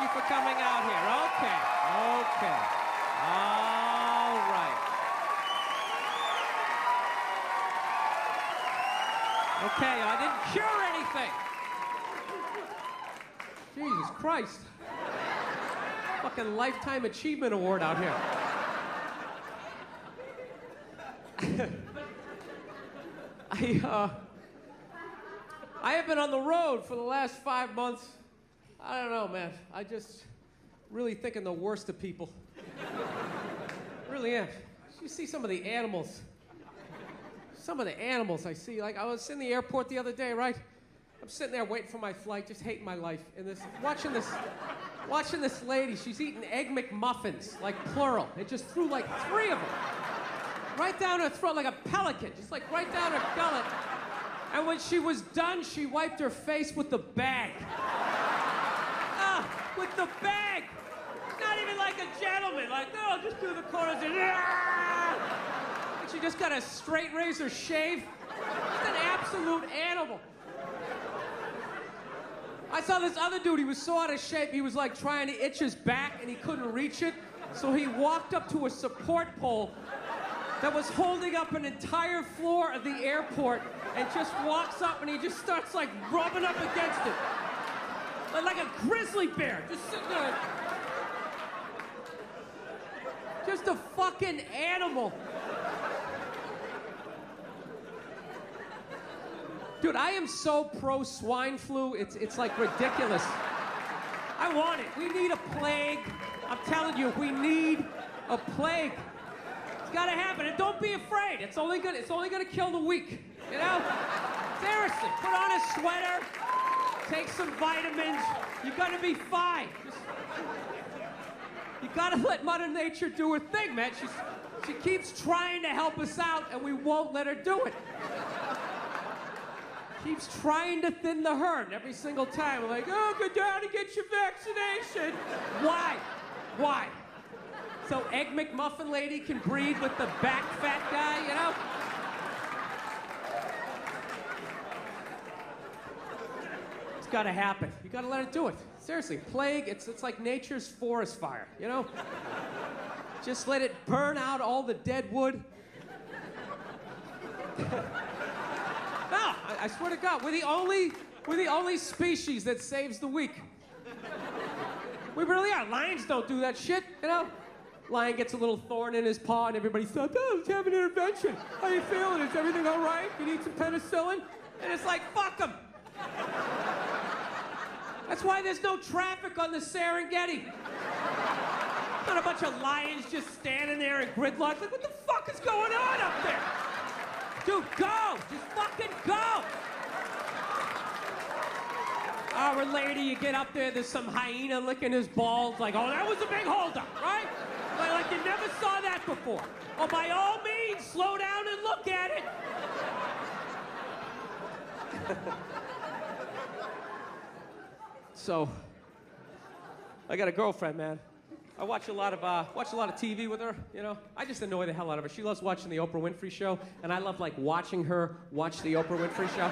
you for coming out here. Okay. All right. Okay, I didn't cure anything. Jesus Christ. Fucking Lifetime Achievement Award out here. I have been on the road for the last 5 months. I don't know, man. I just really thinking the worst of people. Really am. You see some of the animals. Some of the animals I see. Like, I was in the airport the other day, right? I'm sitting there waiting for my flight, just hating my life. And watching this lady. She's eating Egg McMuffins, like plural. It just threw like 3 of them. Right down her throat like a pelican, just like right down her gullet. And when she was done, she wiped her face with the bag. With the bag! Not even like a gentleman, like, no, just do the corners and like she just got a straight razor shave. Just an absolute animal. I saw this other dude, he was so out of shape, he was like trying to itch his back and he couldn't reach it. So he walked up to a support pole that was holding up an entire floor of the airport and just walks up and he just starts like rubbing up against it. Like a grizzly bear, just sitting there. Just a fucking animal. Dude, I am so pro swine flu, it's like ridiculous. I want it. We need a plague. I'm telling you, we need a plague. It's gotta happen, and don't be afraid. It's only gonna kill the weak, you know? Seriously, put on a sweater, take some vitamins, you're gonna be fine. You gotta let Mother Nature do her thing, man. She keeps trying to help us out, and we won't let her do it. Keeps trying to thin the herd every single time. We're like, oh, go down and get your vaccination. Why? Why? So Egg McMuffin lady can breed with the back fat guy, you know? It's gotta happen. You gotta let it do it. Seriously, plague, it's like nature's forest fire, you know? Just let it burn out all the dead wood. No, I swear to God, we're the only species that saves the weak. We really are. Lions don't do that shit, you know? Lion gets a little thorn in his paw and everybody says, oh, let's have an intervention. How you feeling? Is everything all right? You need some penicillin? And it's like, fuck them. That's why there's no traffic on the Serengeti. Not a bunch of lions just standing there in gridlock. Like, what the fuck is going on up there? Dude, go! Just fucking go! Hour later, you get up there, there's some hyena licking his balls, like, oh, that was a big holdup, right? Like you never saw that before. Oh, by all means, slow down and look at it. So, I got a girlfriend, man. I watch a lot of TV with her, you know. I just annoy the hell out of her. She loves watching the Oprah Winfrey Show, and I love, like, watching her watch the Oprah Winfrey Show.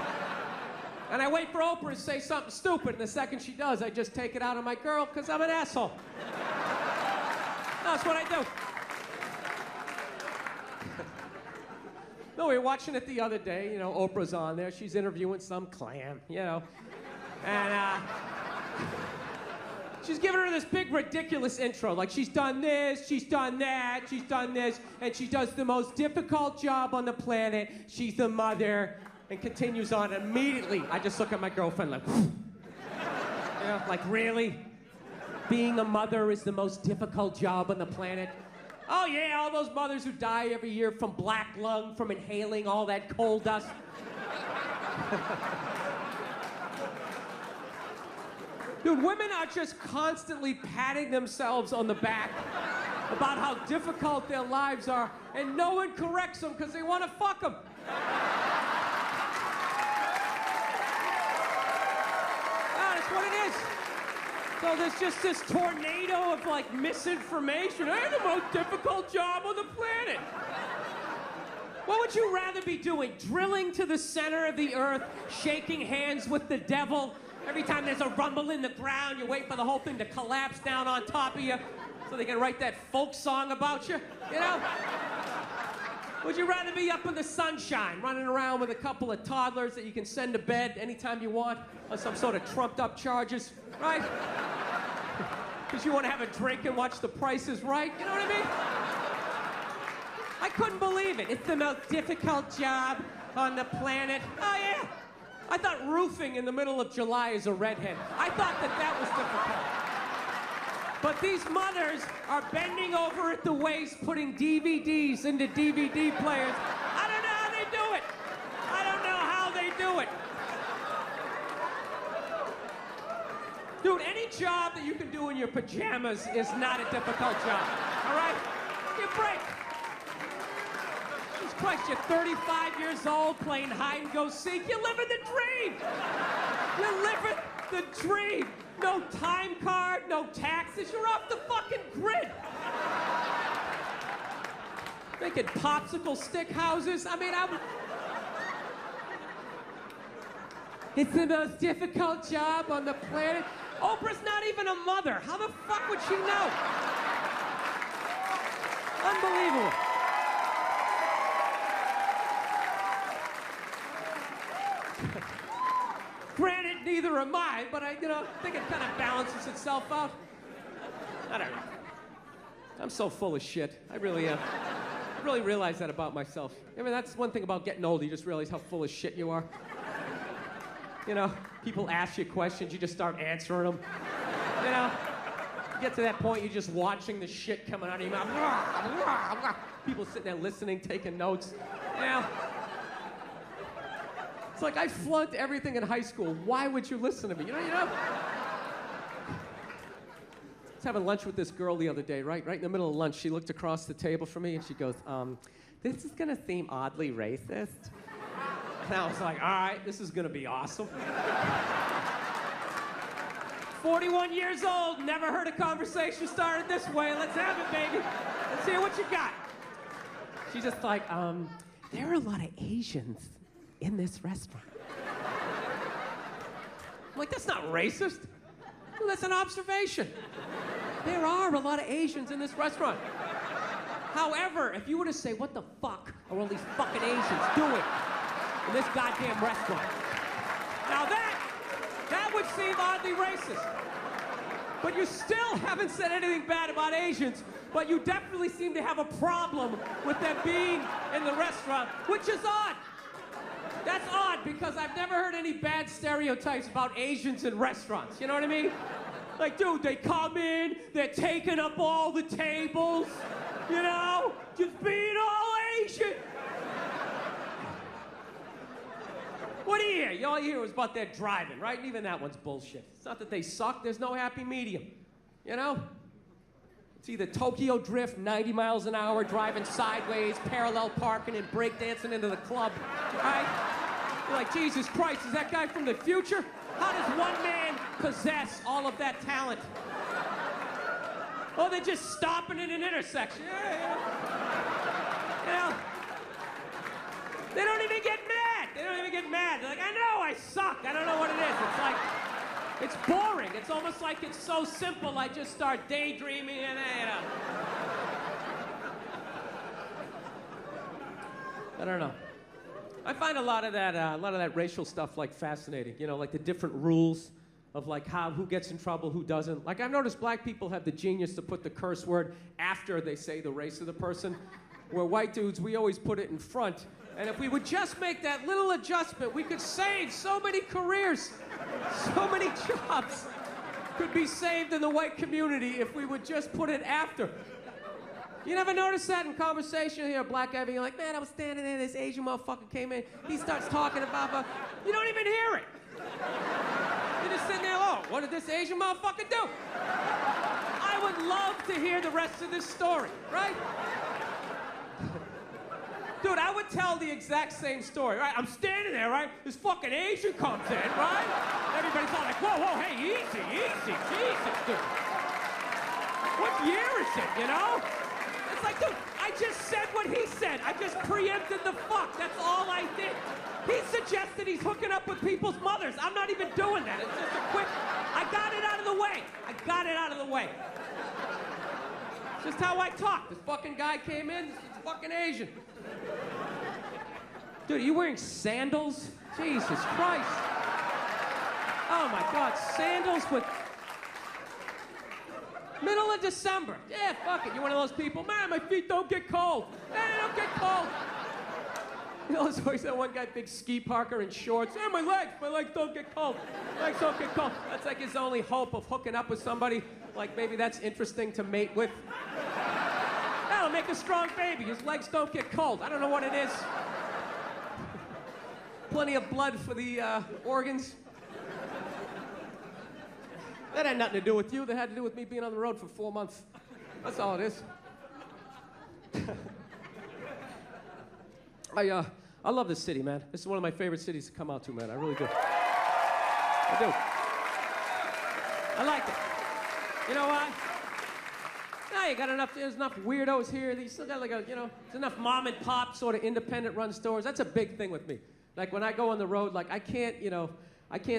And I wait for Oprah to say something stupid, and the second she does, I just take it out on my girl, because I'm an asshole. That's what I do. No, we were watching it the other day, you know, Oprah's on there. She's interviewing some clam, you know. And, she's giving her this big, ridiculous intro. Like, she's done this, she's done that, she's done this, and she does the most difficult job on the planet. She's the mother, and continues on. Immediately, I just look at my girlfriend like, you know, like, really? Being a mother is the most difficult job on the planet? Oh, yeah, all those mothers who die every year from black lung, from inhaling all that coal dust. Dude, women are just constantly patting themselves on the back about how difficult their lives are, and no one corrects them because they want to fuck them. That's what it is. So there's just this tornado of, like, misinformation. I have the most difficult job on the planet. What would you rather be doing? Drilling to the center of the earth, shaking hands with the devil, Every time there's a rumble in the ground, you wait for the whole thing to collapse down on top of you so they can write that folk song about you, you know? Would you rather be up in the sunshine, running around with a couple of toddlers that you can send to bed anytime you want on some sort of trumped up charges, right? Because you want to have a drink and watch The Price is Right, you know what I mean? I couldn't believe it. It's the most difficult job on the planet. Oh, yeah. I thought roofing in the middle of July is a redhead. I thought that was difficult. But these mothers are bending over at the waist, putting DVDs into DVD players. I don't know how they do it. I don't know how they do it. Dude, any job that you can do in your pajamas is not a difficult job, all right? Give a break. Jesus Christ, you're 35 years old playing hide and go seek. You're living the dream. You're living the dream. No time card, no taxes. You're off the fucking grid. Making popsicle stick houses. I mean, it's the most difficult job on the planet. Oprah's not even a mother. How the fuck would she know? Unbelievable. Granted, neither am I, but I think it kind of balances itself out. I don't know. I'm so full of shit. I really am. I really realize that about myself. I mean, that's one thing about getting older. You just realize how full of shit you are. You know, people ask you questions, you just start answering them. You know, you get to that point, you're just watching the shit coming out of your mouth. People sitting there listening, taking notes. You know? It's like I flunked everything in high school. Why would you listen to me? You know? I was having lunch with this girl the other day, right in the middle of lunch. She looked across the table from me and she goes, this is gonna seem oddly racist. And I was like, all right, this is gonna be awesome. 41 years old, never heard a conversation started this way. Let's have it, baby. Let's hear what you got. She's just like, there are a lot of Asians in this restaurant. I'm like, that's not racist. Well, that's an observation. There are a lot of Asians in this restaurant. However, if you were to say, what the fuck are all these fucking Asians doing in this goddamn restaurant? Now that would seem oddly racist. But you still haven't said anything bad about Asians, but you definitely seem to have a problem with them being in the restaurant, which is odd. That's odd because I've never heard any bad stereotypes about Asians in restaurants. You know what I mean? Like, dude, they come in, they're taking up all the tables, you know? Just being all Asian. What do you hear? All you hear was about their driving, right? And even that one's bullshit. It's not that they suck, there's no happy medium, you know? It's either Tokyo Drift, 90 miles an hour, driving sideways, parallel parking, and breakdancing into the club, right? You're like, Jesus Christ, is that guy from the future? How does one man possess all of that talent? Oh, they're just stopping in an intersection. Yeah. You know, they don't even get mad. They don't even get mad. They're like, I know, I suck. I don't know what it is. It's like, it's boring. It's almost like it's so simple, I just start daydreaming and, you know. I don't know. I find a lot of that racial stuff like fascinating. You know, like the different rules of like who gets in trouble, who doesn't. Like I've noticed black people have the genius to put the curse word after they say the race of the person, where white dudes, we always put it in front. And if we would just make that little adjustment, we could save so many careers, so many jobs could be saved in the white community if we would just put it after. You never notice that in conversation? You hear a black guy being like, man, I was standing there, this Asian motherfucker came in, he starts talking about, you don't even hear it. You're just sitting there, oh, what did this Asian motherfucker do? I would love to hear the rest of this story, right? Dude, I would tell the exact same story, right? I'm standing there, right? This fucking Asian comes in, right? Everybody's all like, whoa, hey, easy, Jesus, dude. What year is it, you know? It's like, dude, I just said what he said. I just preempted the fuck. That's all I did. He suggested he's hooking up with people's mothers. I'm not even doing that. It's just a quick, I got it out of the way. I got it out of the way. It's just how I talk. This fucking guy came in, this is fucking Asian. Dude, are you wearing sandals? Jesus Christ. Oh my God, sandals with... Middle of December. Yeah, fuck it. You're one of those people. Man, my feet don't get cold. Man, they don't get cold. You know, there's always that one guy, big ski parker in shorts. Hey, my legs don't get cold. My legs don't get cold. That's like his only hope of hooking up with somebody. Like maybe that's interesting to mate with. That'll make a strong baby. His legs don't get cold. I don't know what it is. Plenty of blood for the organs. That had nothing to do with you. That had to do with me being on the road for 4 months. That's all it is. I love this city, man. This is one of my favorite cities to come out to, man. I really do. I do. I like it. You know why? Nah, you got there's enough weirdos here. You still got like there's enough mom and pop sort of independent run stores. That's a big thing with me. Like when I go on the road, like I can't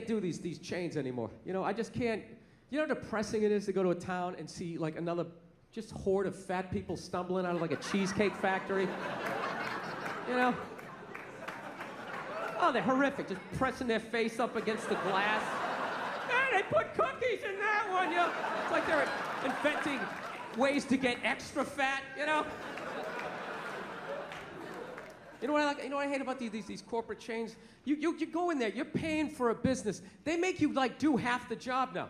do these chains anymore. I just can't. You know how depressing it is to go to a town and see like another just horde of fat people stumbling out of like a cheesecake factory? Oh, they're horrific, just pressing their face up against the glass. And they put cookies in that one, It's like they're inventing ways to get extra fat, You know what I like? You know what I hate about these corporate chains? You go in there, you're paying for a business. They make you like do half the job now.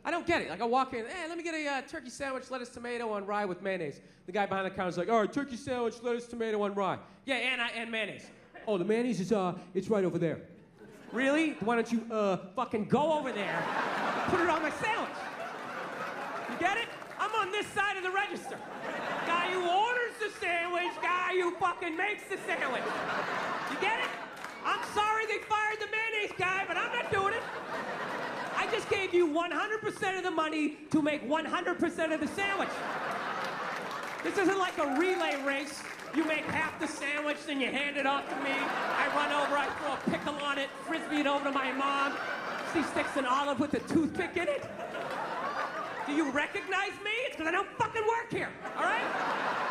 I don't get it. Like I walk in, hey, let me get a turkey sandwich, lettuce, tomato on rye with mayonnaise. The guy behind the counter's like, all right, turkey sandwich, lettuce, tomato on rye. Yeah, and mayonnaise. Oh, the mayonnaise is it's right over there. Really? Why don't you fucking go over there, put it on my sandwich? You get it? I'm on this side of the register. Guy who orders the sandwich, guy who fucking makes the sandwich. You get it? I'm sorry they fired the mayonnaise guy, but I'm not doing it. I just gave you 100% of the money to make 100% of the sandwich. This isn't like a relay race. You make half the sandwich, then you hand it off to me. I run over, I throw a pickle on it, frisbee it over to my mom. She sticks an olive with a toothpick in it. Do you recognize me? It's because I don't fucking work here, all right?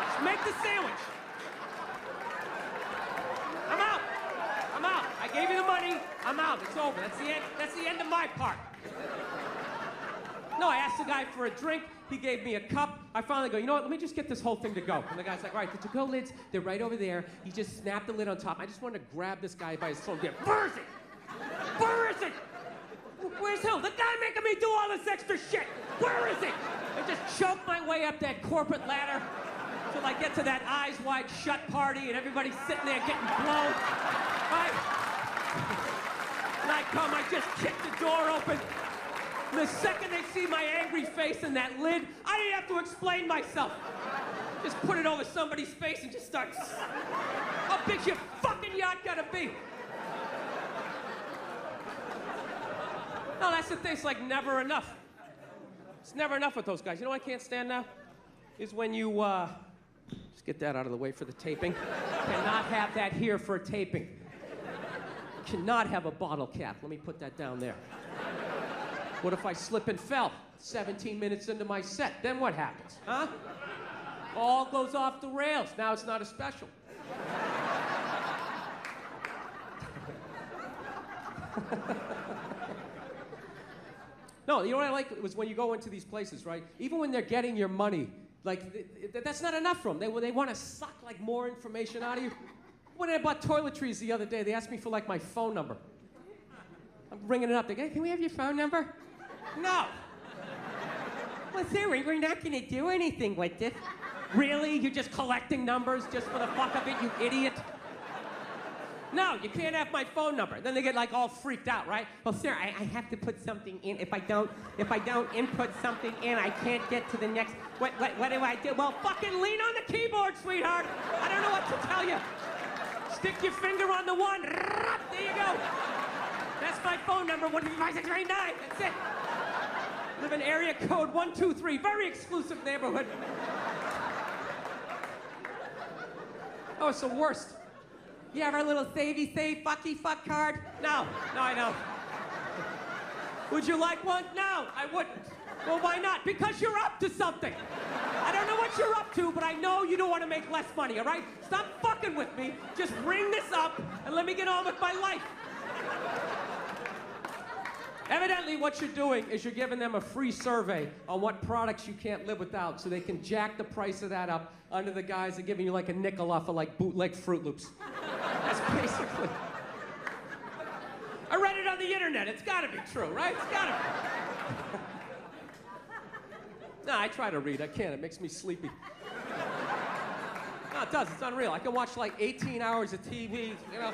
Just make the sandwich. I'm out. I'm out. I gave you the money. I'm out. It's over. That's the end of my part. No, I asked the guy for a drink. He gave me a cup. I finally go, you know what? Let me just get this whole thing to go. And the guy's like, all right, the to-go lids, they're right over there. He just snapped the lid on top. I just wanted to grab this guy by his phone. Where is it? Where is it? Where's who? The guy making me do all this extra shit. Where is it? I just choke my way up that corporate ladder till I get to that eyes wide shut party and everybody's sitting there getting blown. Right? And I come, I just kick the door open. And the second they see my angry face in that lid, I didn't have to explain myself. Just put it over somebody's face and just start. How big's your fucking yacht gotta be? No, that's the thing. It's like never enough. It's never enough with those guys. You know what I can't stand now? Is when you, just get that out of the way for the taping. Cannot have that here for a taping. Cannot have a bottle cap. Let me put that down there. What if I slip and fell 17 minutes into my set? Then what happens, huh? All goes off the rails. Now it's not a special. No, you know what I like was when you go into these places, right? Even when they're getting your money, like that's not enough for them. They want to suck like more information out of you. When I bought toiletries the other day, they asked me for like my phone number. I'm ringing it up. They go, can we have your phone number? No. Well, sorry, we're not going to do anything with this. Really? You're just collecting numbers just for the fuck of it, you idiot? No, you can't have my phone number. Then they get like all freaked out, right? Well, sir, I have to put something in. If I don't input something in, I can't get to the next. What do I do? Well, fucking lean on the keyboard, sweetheart. I don't know what to tell you. Stick your finger on the one. There you go. That's my phone number, 15639. That's it. Live in area code 123. Very exclusive neighborhood. Oh, it's the worst. You have our little savey save fucky fuck card? No, I don't. Would you like one? No, I wouldn't. Well, why not? Because you're up to something. I don't know what you're up to, but I know you don't want to make less money, all right? Stop fucking with me. Just bring this up and let me get on with my life. Evidently, what you're doing is you're giving them a free survey on what products you can't live without so they can jack the price of that up under the guise of giving you like a nickel off of like bootleg Fruit Loops. That's basically... I read it on the internet. It's gotta be true, right? It's gotta be. No, I try to read. I can't. It makes me sleepy. No, it does. It's unreal. I can watch like 18 hours of TV, you know,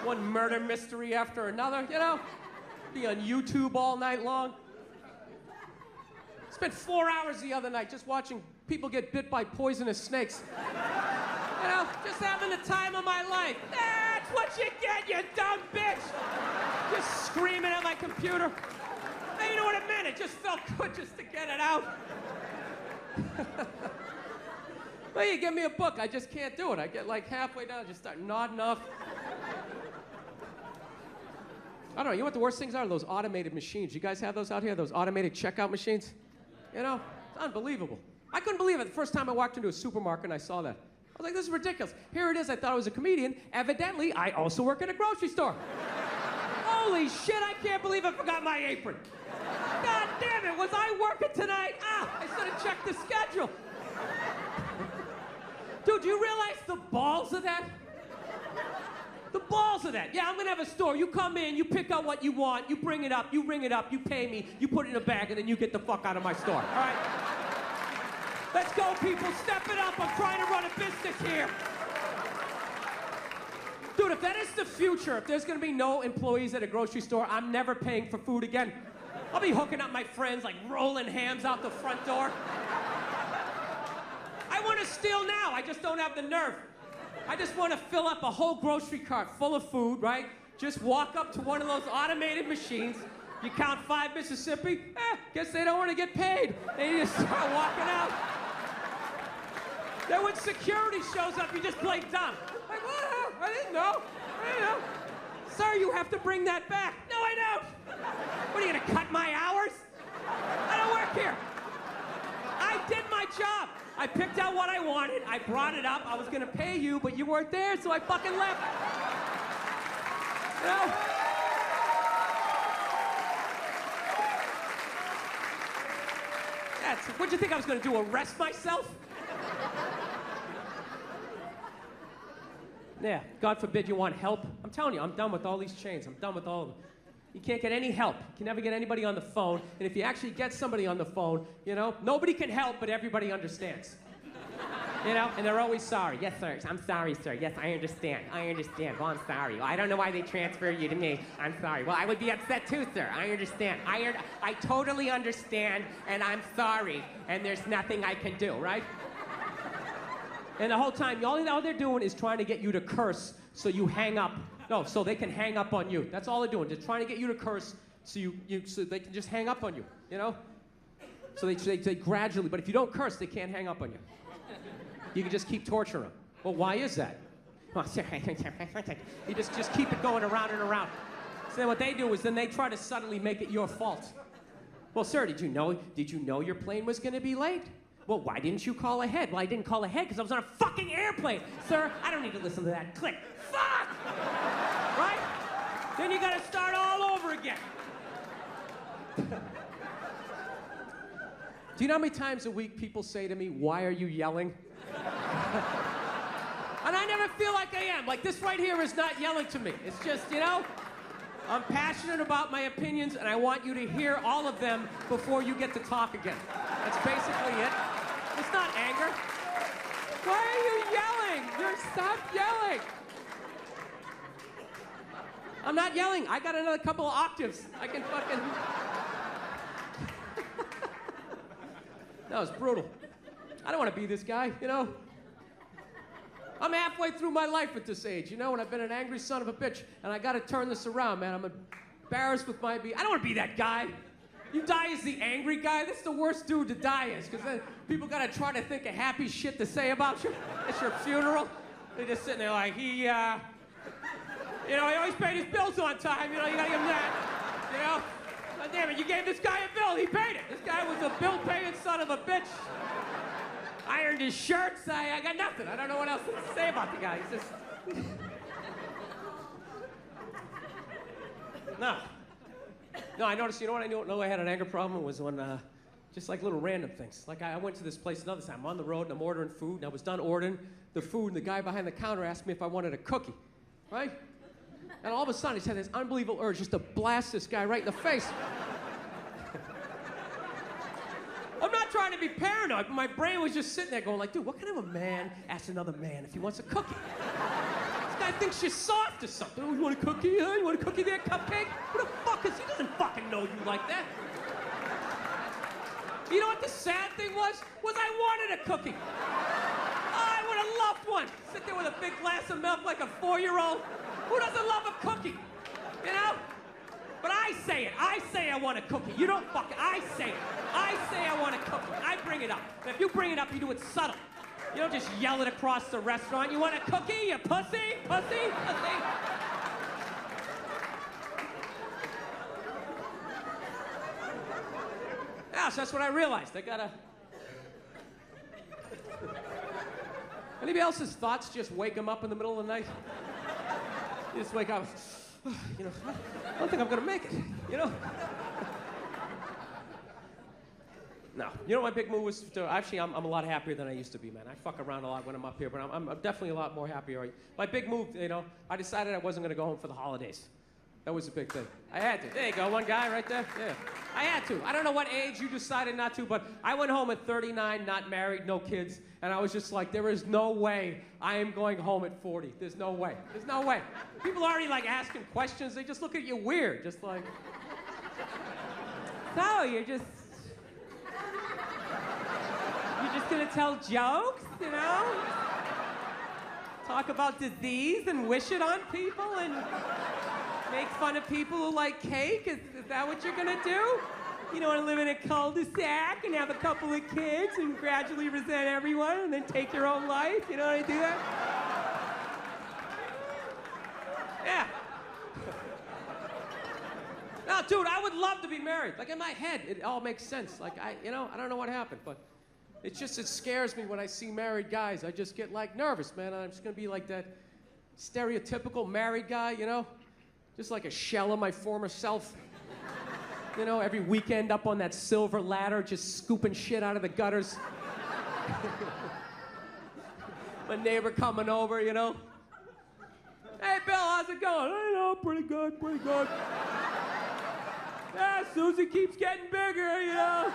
one murder mystery after another, you know? Be on YouTube all night long. Spent 4 hours the other night just watching people get bit by poisonous snakes. You know, just having the time of my life. That's what you get, you dumb bitch! Just screaming at my computer. Hey, you know what it meant? It just felt good just to get it out. Well, you give me a book, I just can't do it. I get like halfway down, just start nodding off. I don't know, you know what the worst things are? Those automated machines. You guys have those out here? Those automated checkout machines? You know, it's unbelievable. I couldn't believe it the first time I walked into a supermarket and I saw that. I was like, this is ridiculous. Here it is, I thought I was a comedian. Evidently, I also work at a grocery store. Holy shit, I can't believe I forgot my apron. God damn it, was I working tonight? I should have checked the schedule. Dude, do you realize the balls of that? The balls of that. Yeah, I'm gonna have a store. You come in, you pick out what you want, you bring it up, you ring it up, you pay me, you put it in a bag, and then you get the fuck out of my store, all right? Let's go, people, step it up. I'm trying to run a business here. Dude, if that is the future, if there's gonna be no employees at a grocery store, I'm never paying for food again. I'll be hooking up my friends, like rolling hams out the front door. I wanna steal now, I just don't have the nerve. I just want to fill up a whole grocery cart full of food, right? Just walk up to one of those automated machines. You count 5 Mississippi. Guess they don't want to get paid. And you just start walking out. Then when security shows up, you just play dumb. Like, what? I didn't know. Sir, you have to bring that back. No, I don't. What, are you going to cut my hours? I don't work here. I did my job. I picked out what I wanted, I brought it up, I was gonna pay you, but you weren't there, so I fucking left. You know? What'd you think I was gonna do, arrest myself? Yeah, God forbid you want help. I'm telling you, I'm done with all these chains, I'm done with all of them. You can't get any help. You can never get anybody on the phone. And if you actually get somebody on the phone, you know, nobody can help, but everybody understands. You know, and they're always sorry. Yes, sir. I'm sorry, sir. Yes, I understand. I understand. Well, I'm sorry. Well, I don't know why they transfer you to me. I'm sorry. Well, I would be upset too, sir. I understand. I totally understand, and I'm sorry, and there's nothing I can do, right? And the whole time, all they're doing is trying to get you to curse so you hang up. No, so they can hang up on you. That's all they're doing. They're trying to get you to curse so so they can just hang up on you, you know? So they gradually, but if you don't curse, they can't hang up on you. You can just keep torturing them. Well, why is that? You just keep it going around and around. So then what they do is then they try to suddenly make it your fault. Well, sir, did you know your plane was gonna be late? Well, why didn't you call ahead? Well, I didn't call ahead because I was on a fucking airplane. Sir, I don't need to listen to that. Click. Fuck! Right? Then you gotta start all over again. Do you know how many times a week people say to me, why are you yelling? And I never feel like I am. Like, this right here is not yelling to me. It's just, you know, I'm passionate about my opinions, and I want you to hear all of them before you get to talk again. That's basically it. It's not anger. Why are you yelling? Stop yelling. I'm not yelling. I got another couple of octaves. I can fucking... That was brutal. I don't want to be this guy, you know? I'm halfway through my life at this age, you know, and I've been an angry son of a bitch, and I gotta turn this around, man. I'm embarrassed with my I don't want to be that guy. You die as the angry guy, that's the worst dude to die as, because then people gotta try to think of happy shit to say about you at your funeral. They're just sitting there like, he always paid his bills on time. You know, you gotta give him that. You know? God damn it, you gave this guy a bill, he paid it. This guy was a bill-paying son of a bitch. Ironed his shirts, I got nothing. I don't know what else to say about the guy. He's just... No, I noticed, you know what I know I had an anger problem was when, just like little random things. Like I went to this place another time. I'm on the road and I'm ordering food and I was done ordering the food and the guy behind the counter asked me if I wanted a cookie, right? And all of a sudden he had this unbelievable urge just to blast this guy right in the face. I'm not trying to be paranoid, but my brain was just sitting there going like, dude, what kind of a man asks another man if he wants a cookie? This guy thinks you're soft or something. Oh, you want a cookie? Huh? You want a cookie there, cupcake? Who the fuck is he? Doesn't fucking know you like that. You know what the sad thing was? I wanted a cookie. I would have loved one. Sit there with a big glass of milk like a 4-year-old. Who doesn't love a cookie? You know? But I say it. I say I want a cookie. You don't fucking... I say it. I say I want a cookie. I bring it up. And if you bring it up, you do it subtle. You don't just yell it across the restaurant. You want a cookie, you pussy? Pussy? Pussy? Yeah, so that's what I realized. I gotta... Anybody else's thoughts just wake them up in the middle of the night? You just wake up, you know, I don't think I'm gonna make it, you know? No, you know what my big move was to, actually I'm a lot happier than I used to be, man. I fuck around a lot when I'm up here, but I'm definitely a lot more happier. My big move, you know, I decided I wasn't gonna go home for the holidays. That was a big thing. I had to. There you go, one guy right there. Yeah. I had to. I don't know what age you decided not to, but I went home at 39, not married, no kids, and I was just like, there is no way I am going home at 40. There's no way. There's no way. People are already like asking questions. They just look at you weird, just like, so you're just gonna tell jokes, you know? Talk about disease and wish it on people and make fun of people who like cake? Is that what you're gonna do? You don't wanna live in a cul-de-sac and have a couple of kids and gradually resent everyone and then take your own life? You know how to do that? Yeah. No, dude, I would love to be married. Like in my head, it all makes sense. Like I don't know what happened, but it scares me when I see married guys. I just get like nervous, man. I'm just gonna be like that stereotypical married guy, you know? Just like a shell of my former self. You know, every weekend up on that silver ladder, just scooping shit out of the gutters. My neighbor coming over, you know. Hey, Bill, how's it going? I know, pretty good, pretty good. Yeah, Susie keeps getting bigger, you know.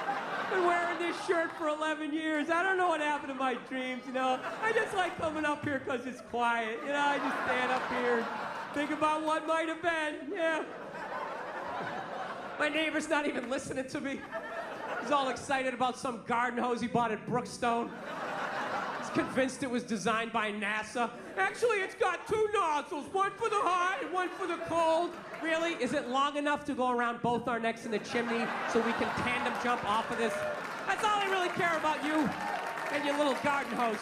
Been wearing this shirt for 11 years. I don't know what happened to my dreams, you know. I just like coming up here because it's quiet, you know. I just stand up here and think about what might have been, yeah. My neighbor's not even listening to me. He's all excited about some garden hose he bought at Brookstone. He's convinced it was designed by NASA. Actually, it's got 2 nozzles, one for the hot and one for the cold. Really? Is it long enough to go around both our necks in the chimney so we can tandem jump off of this? That's all I really care about, you and your little garden hose.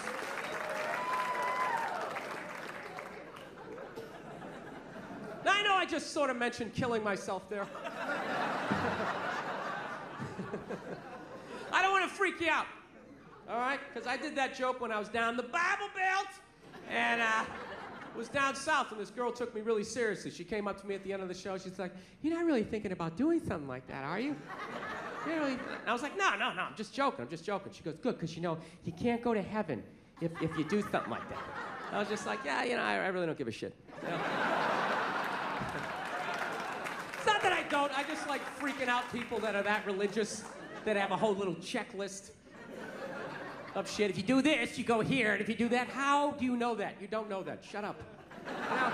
Now, I know I just sort of mentioned killing myself there. I don't want to freak you out, all right? Because I did that joke when I was down the Bible Belt and was down south, and this girl took me really seriously. She came up to me at the end of the show. She's like, you're not really thinking about doing something like that, are you? You're really... And I was like, no, I'm just joking. She goes, good, because, you know, you can't go to heaven if you do something like that. I was just like, yeah, you know, I really don't give a shit. You know? It's not that I don't. I just like freaking out people that are that religious, that have a whole little checklist of shit. If you do this, you go here, and if you do that, how do you know that? You don't know that. Shut up. You know?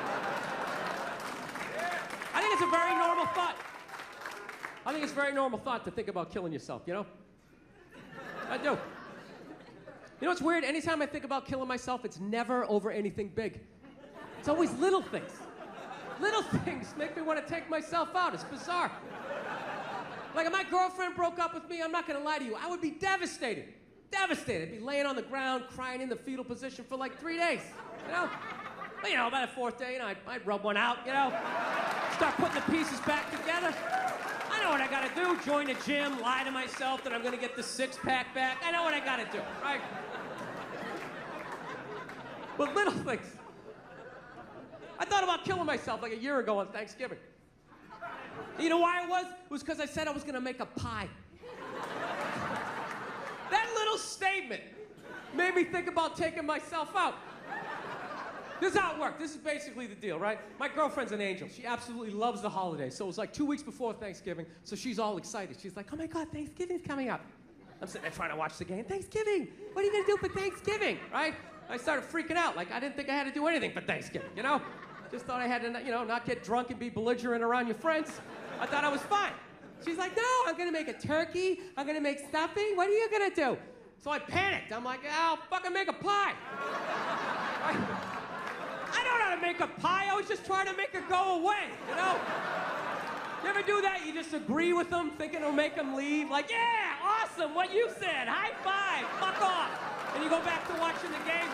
I think it's a very normal thought. I think it's a very normal thought to think about killing yourself, you know? I do. You know what's weird? Anytime I think about killing myself, it's never over anything big. It's always little things. Little things make me want to take myself out. It's bizarre. Like if my girlfriend broke up with me, I'm not gonna lie to you, I would be devastated. devastated. I'd be laying on the ground, crying in the fetal position for like 3 days, you know? But, you know, by the 4th day, you know, I'd rub one out, you know? Start putting the pieces back together. I know what I gotta do. Join the gym, lie to myself that I'm gonna get the 6-pack back. I know what I gotta do, right? But little things. I thought about killing myself like a year ago on Thanksgiving. You know why it was? It was because I said I was gonna make a pie. That little statement made me think about taking myself out. This is how it worked. This is basically the deal, right? My girlfriend's an angel. She absolutely loves the holidays. So it was like 2 weeks before Thanksgiving, so she's all excited. She's like, oh my God, Thanksgiving's coming up. I'm sitting there trying to watch the game. Thanksgiving! What are you gonna do for Thanksgiving, right? I started freaking out. Like, I didn't think I had to do anything for Thanksgiving, you know? Just thought I had to, you know, not get drunk and be belligerent around your friends. I thought I was fine. She's like, no, I'm gonna make a turkey. I'm gonna make stuffing. What are you gonna do? So I panicked. I'm like, I'll fucking make a pie. I don't know how to make a pie. I was just trying to make it go away, you know? You ever do that? You just agree with them, thinking it'll make them leave? Like, yeah, awesome, what you said. High five, fuck off. And you go back to watching the game.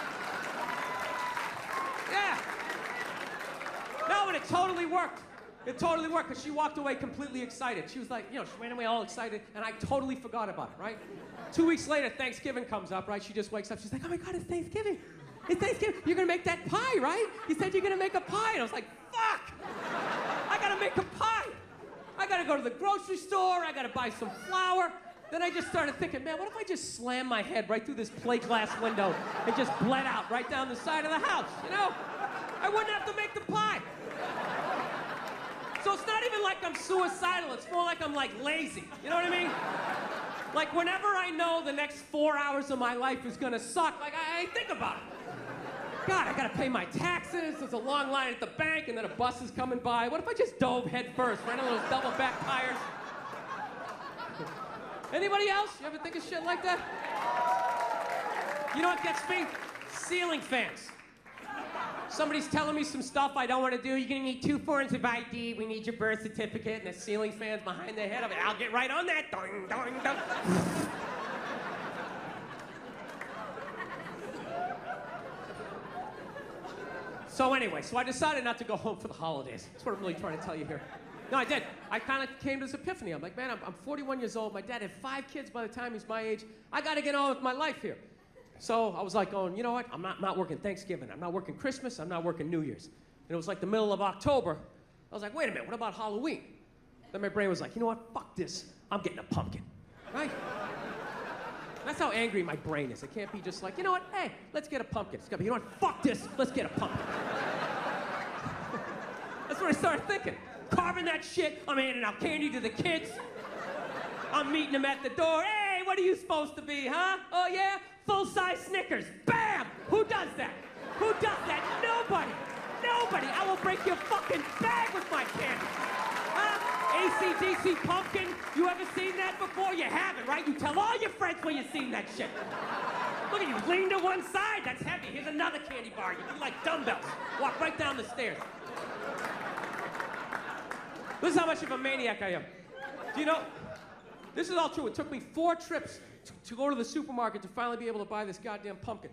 Yeah. No, and it totally worked. It totally worked, because she walked away completely excited. She was like, you know, she ran away all excited, and I totally forgot about it, right? 2 weeks later, Thanksgiving comes up, right? She just wakes up, she's like, oh my God, it's Thanksgiving. It's Thanksgiving. You're gonna make that pie, right? You said you're gonna make a pie. And I was like, fuck! I gotta make a pie. I gotta go to the grocery store. I gotta buy some flour. Then I just started thinking, man, what if I just slammed my head right through this plate glass window and just bled out right down the side of the house, you know? I wouldn't have to make the pie. So it's not even like I'm suicidal. It's more like I'm like lazy. You know what I mean? Like whenever I know the next 4 hours of my life is gonna suck, like I think about it. God, I gotta pay my taxes, there's a long line at the bank, and then a bus is coming by. What if I just dove head first, right on those double back tires? Anybody else? You ever think of shit like that? You know what gets me? Ceiling fans. Somebody's telling me some stuff I don't want to do. You're gonna need 2 forms of ID. We need your birth certificate, and the ceiling fans behind their head. I'll get right on that. Dong, dong, dong. So anyway, I decided not to go home for the holidays. That's what I'm really trying to tell you here. No, I did. I kind of came to this epiphany. I'm like, man, I'm 41 years old. My dad had 5 kids by the time he's my age. I got to get on with my life here. So I was like going, you know what? I'm not working Thanksgiving. I'm not working Christmas. I'm not working New Year's. And it was like the middle of October. I was like, wait a minute, what about Halloween? Then my brain was like, you know what? Fuck this. I'm getting a pumpkin. Right? That's how angry my brain is. It can't be just like, you know what? Hey, let's get a pumpkin. It's got to be, you know what? Fuck this. Let's get a pumpkin. That's what I started thinking. Carving that shit. I'm handing out candy to the kids. I'm meeting them at the door. Hey, what are you supposed to be, huh? Oh, yeah? Full-size Snickers. Bam! Who does that? Who does that? Nobody. Nobody. I will break your fucking bag with my candy. Huh? AC/DC pumpkin. You ever seen that before? You haven't, right? You tell all your friends when you've seen that shit. Look at you, lean to one side. That's heavy. Here's another candy bar. You do like dumbbells. Walk right down the stairs. This is how much of a maniac I am. Do you know? This is all true. It took me 4 trips to go to the supermarket to finally be able to buy this goddamn pumpkin.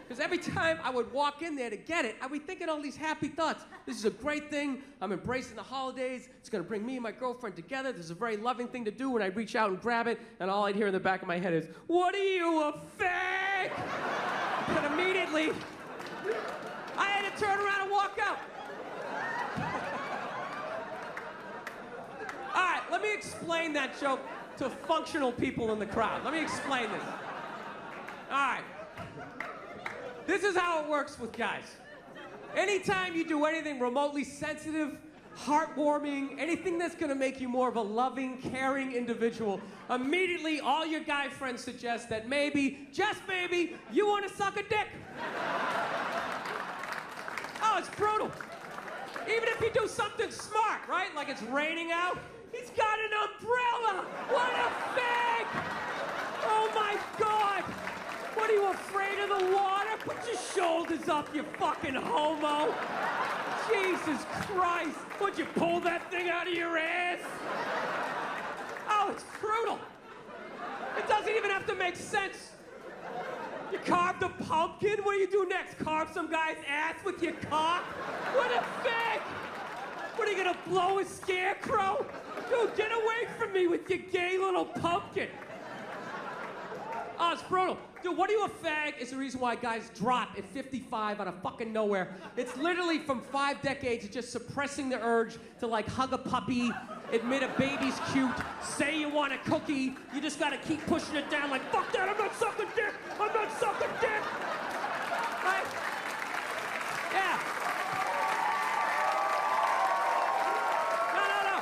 Because every time I would walk in there to get it, I'd be thinking all these happy thoughts. This is a great thing. I'm embracing the holidays. It's going to bring me and my girlfriend together. This is a very loving thing to do when I reach out and grab it. And all I'd hear in the back of my head is, what are you, a fag? And immediately, I had to turn around and walk out. All right, let me explain that joke to functional people in the crowd. Let me explain this. All right. This is how it works with guys. Anytime you do anything remotely sensitive, heartwarming, anything that's gonna make you more of a loving, caring individual, immediately all your guy friends suggest that maybe, just maybe, you wanna suck a dick. Oh, it's brutal. Even if you do something smart, right? Like it's raining out, he's got an umbrella! What a fag! Oh my God! What, are you afraid of the water? Put your shoulders up, you fucking homo! Jesus Christ! Would you pull that thing out of your ass? Oh, it's brutal. It doesn't even have to make sense. You carved a pumpkin? What do you do next? Carve some guy's ass with your cock? What a fag! What, are you gonna blow a scarecrow? Dude, get away from me with your gay little pumpkin. Oh, it's brutal. Dude, what are you a fag is the reason why guys drop at 55 out of fucking nowhere. It's literally from 5 decades of just suppressing the urge to like hug a puppy, admit a baby's cute, say you want a cookie. You just gotta keep pushing it down like, fuck that, I'm not sucking dick, I'm not sucking dick. Right? Yeah. No.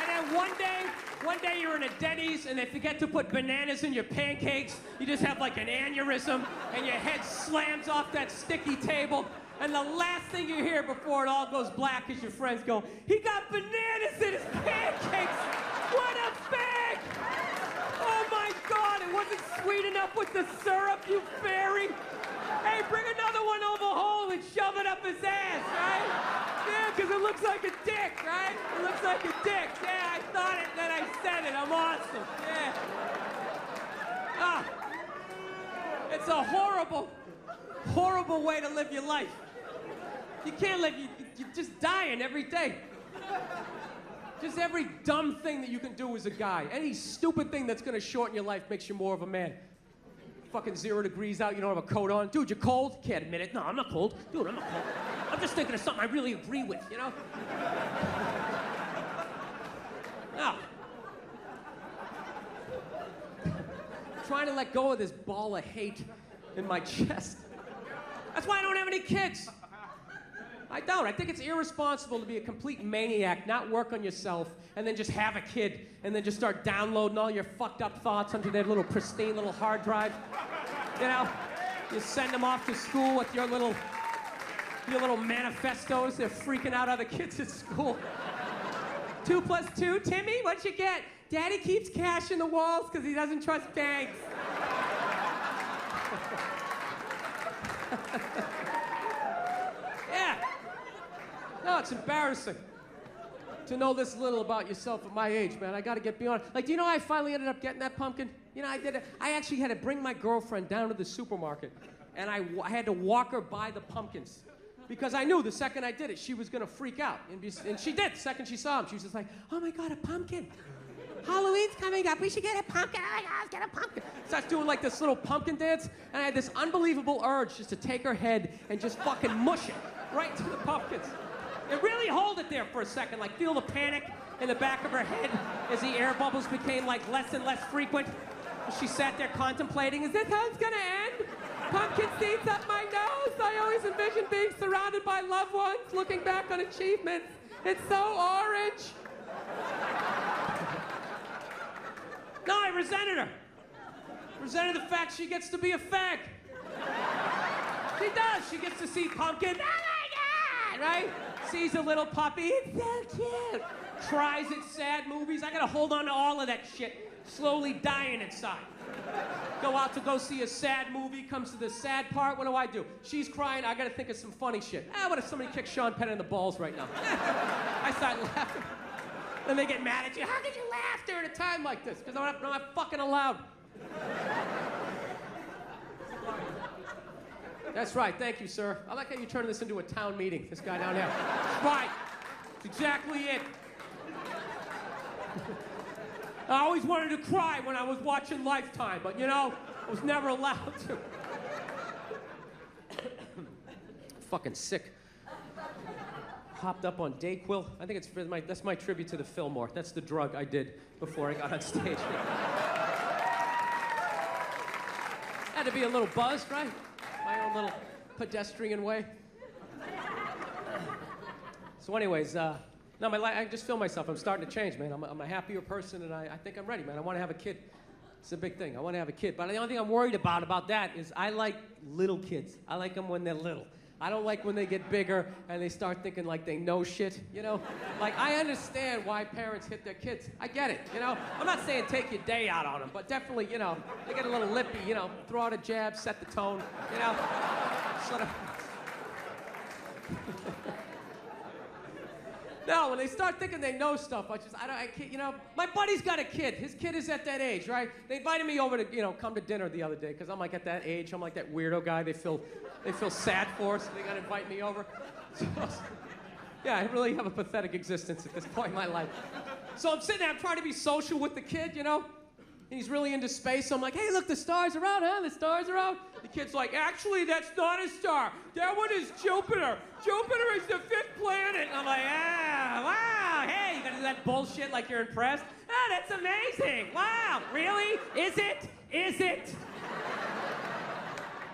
And then one day you're in a Denny's and they forget to put bananas in your pancakes. You just have like an aneurysm and your head slams off that sticky table. And the last thing you hear before it all goes black is your friends go, he got bananas in his pancakes! What a fag! Oh my God, it wasn't sweet enough with the syrup, you fairy! Hey, bring another one over home and shove it up his ass, right? Yeah, because it looks like a dick, right? It looks like a dick. Yeah, I thought it, then I said it. I'm awesome. Yeah. Ah. It's a horrible, horrible way to live your life. You can't live, you're just dying every day. Just every dumb thing that you can do as a guy. Any stupid thing that's gonna shorten your life makes you more of a man. Fucking 0 degrees out, you don't have a coat on. Dude, you're cold? Can't admit it. No, I'm not cold. Dude, I'm not cold. I'm just thinking of something I really agree with, you know? No. Trying to let go of this ball of hate in my chest. That's why I don't have any kids. I don't. I think it's irresponsible to be a complete maniac, not work on yourself, and then just have a kid, and then just start downloading all your fucked up thoughts onto their little pristine little hard drive. You know? You send them off to school with your little manifestos. They're freaking out other kids at school. 2 + 2, Timmy, what'd you get? Daddy keeps cash in the walls because he doesn't trust banks. Yeah. No, it's embarrassing to know this little about yourself at my age, man. I gotta get beyond. Like, do you know how I finally ended up getting that pumpkin? You know, I actually had to bring my girlfriend down to the supermarket, and I had to walk her by the pumpkins. Because I knew the second I did it, she was gonna freak out. And she did. The second she saw him, she was just like, oh my God, a pumpkin. Halloween's coming up, we should get a pumpkin. Oh my God, let's get a pumpkin. Starts doing like this little pumpkin dance, and I had this unbelievable urge just to take her head and just fucking mush it right to the pumpkins. And really hold it there for a second, like feel the panic in the back of her head as the air bubbles became like less and less frequent. She sat there contemplating, is this how it's gonna end? Pumpkin seeds up my nose. I always envisioned being surrounded by loved ones, looking back on achievements. It's so orange. No, I resented her. Resented the fact she gets to be a fag. She does. She gets to see pumpkin. Oh my God, right? Sees a little puppy. It's so cute. Cries at sad movies. I gotta hold on to all of that shit. Slowly dying inside. Go out to go see a sad movie, comes to the sad part, what do? She's crying, I gotta think of some funny shit. What if somebody kicked Sean Penn in the balls right now? I start laughing. Then they get mad at you. How could you laugh during a time like this? Because I'm not fucking allowed. That's right, thank you, sir. I like how you turn this into a town meeting, this guy down there. That's right, that's exactly it. I always wanted to cry when I was watching Lifetime, but you know, I was never allowed to. Fucking sick. Hopped up on Dayquil. I think that's my tribute to the Fillmore. That's the drug I did before I got on stage. Had to be a little buzzed, right? My own little pedestrian way. So anyways, no, I just feel myself. I'm starting to change, man. I'm a happier person, and I think I'm ready, man. I want to have a kid. It's a big thing. I want to have a kid. But the only thing I'm worried about that is I like little kids. I like them when they're little. I don't like when they get bigger and they start thinking like they know shit, you know? Like, I understand why parents hit their kids. I get it, you know? I'm not saying take your day out on them, but definitely, you know, they get a little lippy, you know, throw out a jab, set the tone, you know? Sort of. No, when they start thinking they know stuff, I can't, you know, my buddy's got a kid. His kid is at that age, right? They invited me over to, you know, come to dinner the other day, because I'm like at that age. I'm like that weirdo guy they feel sad for, so they got to invite me over. So, yeah, I really have a pathetic existence at this point in my life. So I'm sitting there, I'm trying to be social with the kid, you know? And he's really into space, so I'm like, hey, look, the stars are out, huh? The stars are out. The kid's like, actually, that's not a star. That one is Jupiter. Jupiter is the 5th planet. And I'm like, wow, hey, you gotta do that bullshit like you're impressed? Ah, that's amazing. Wow, really? Is it? Is it?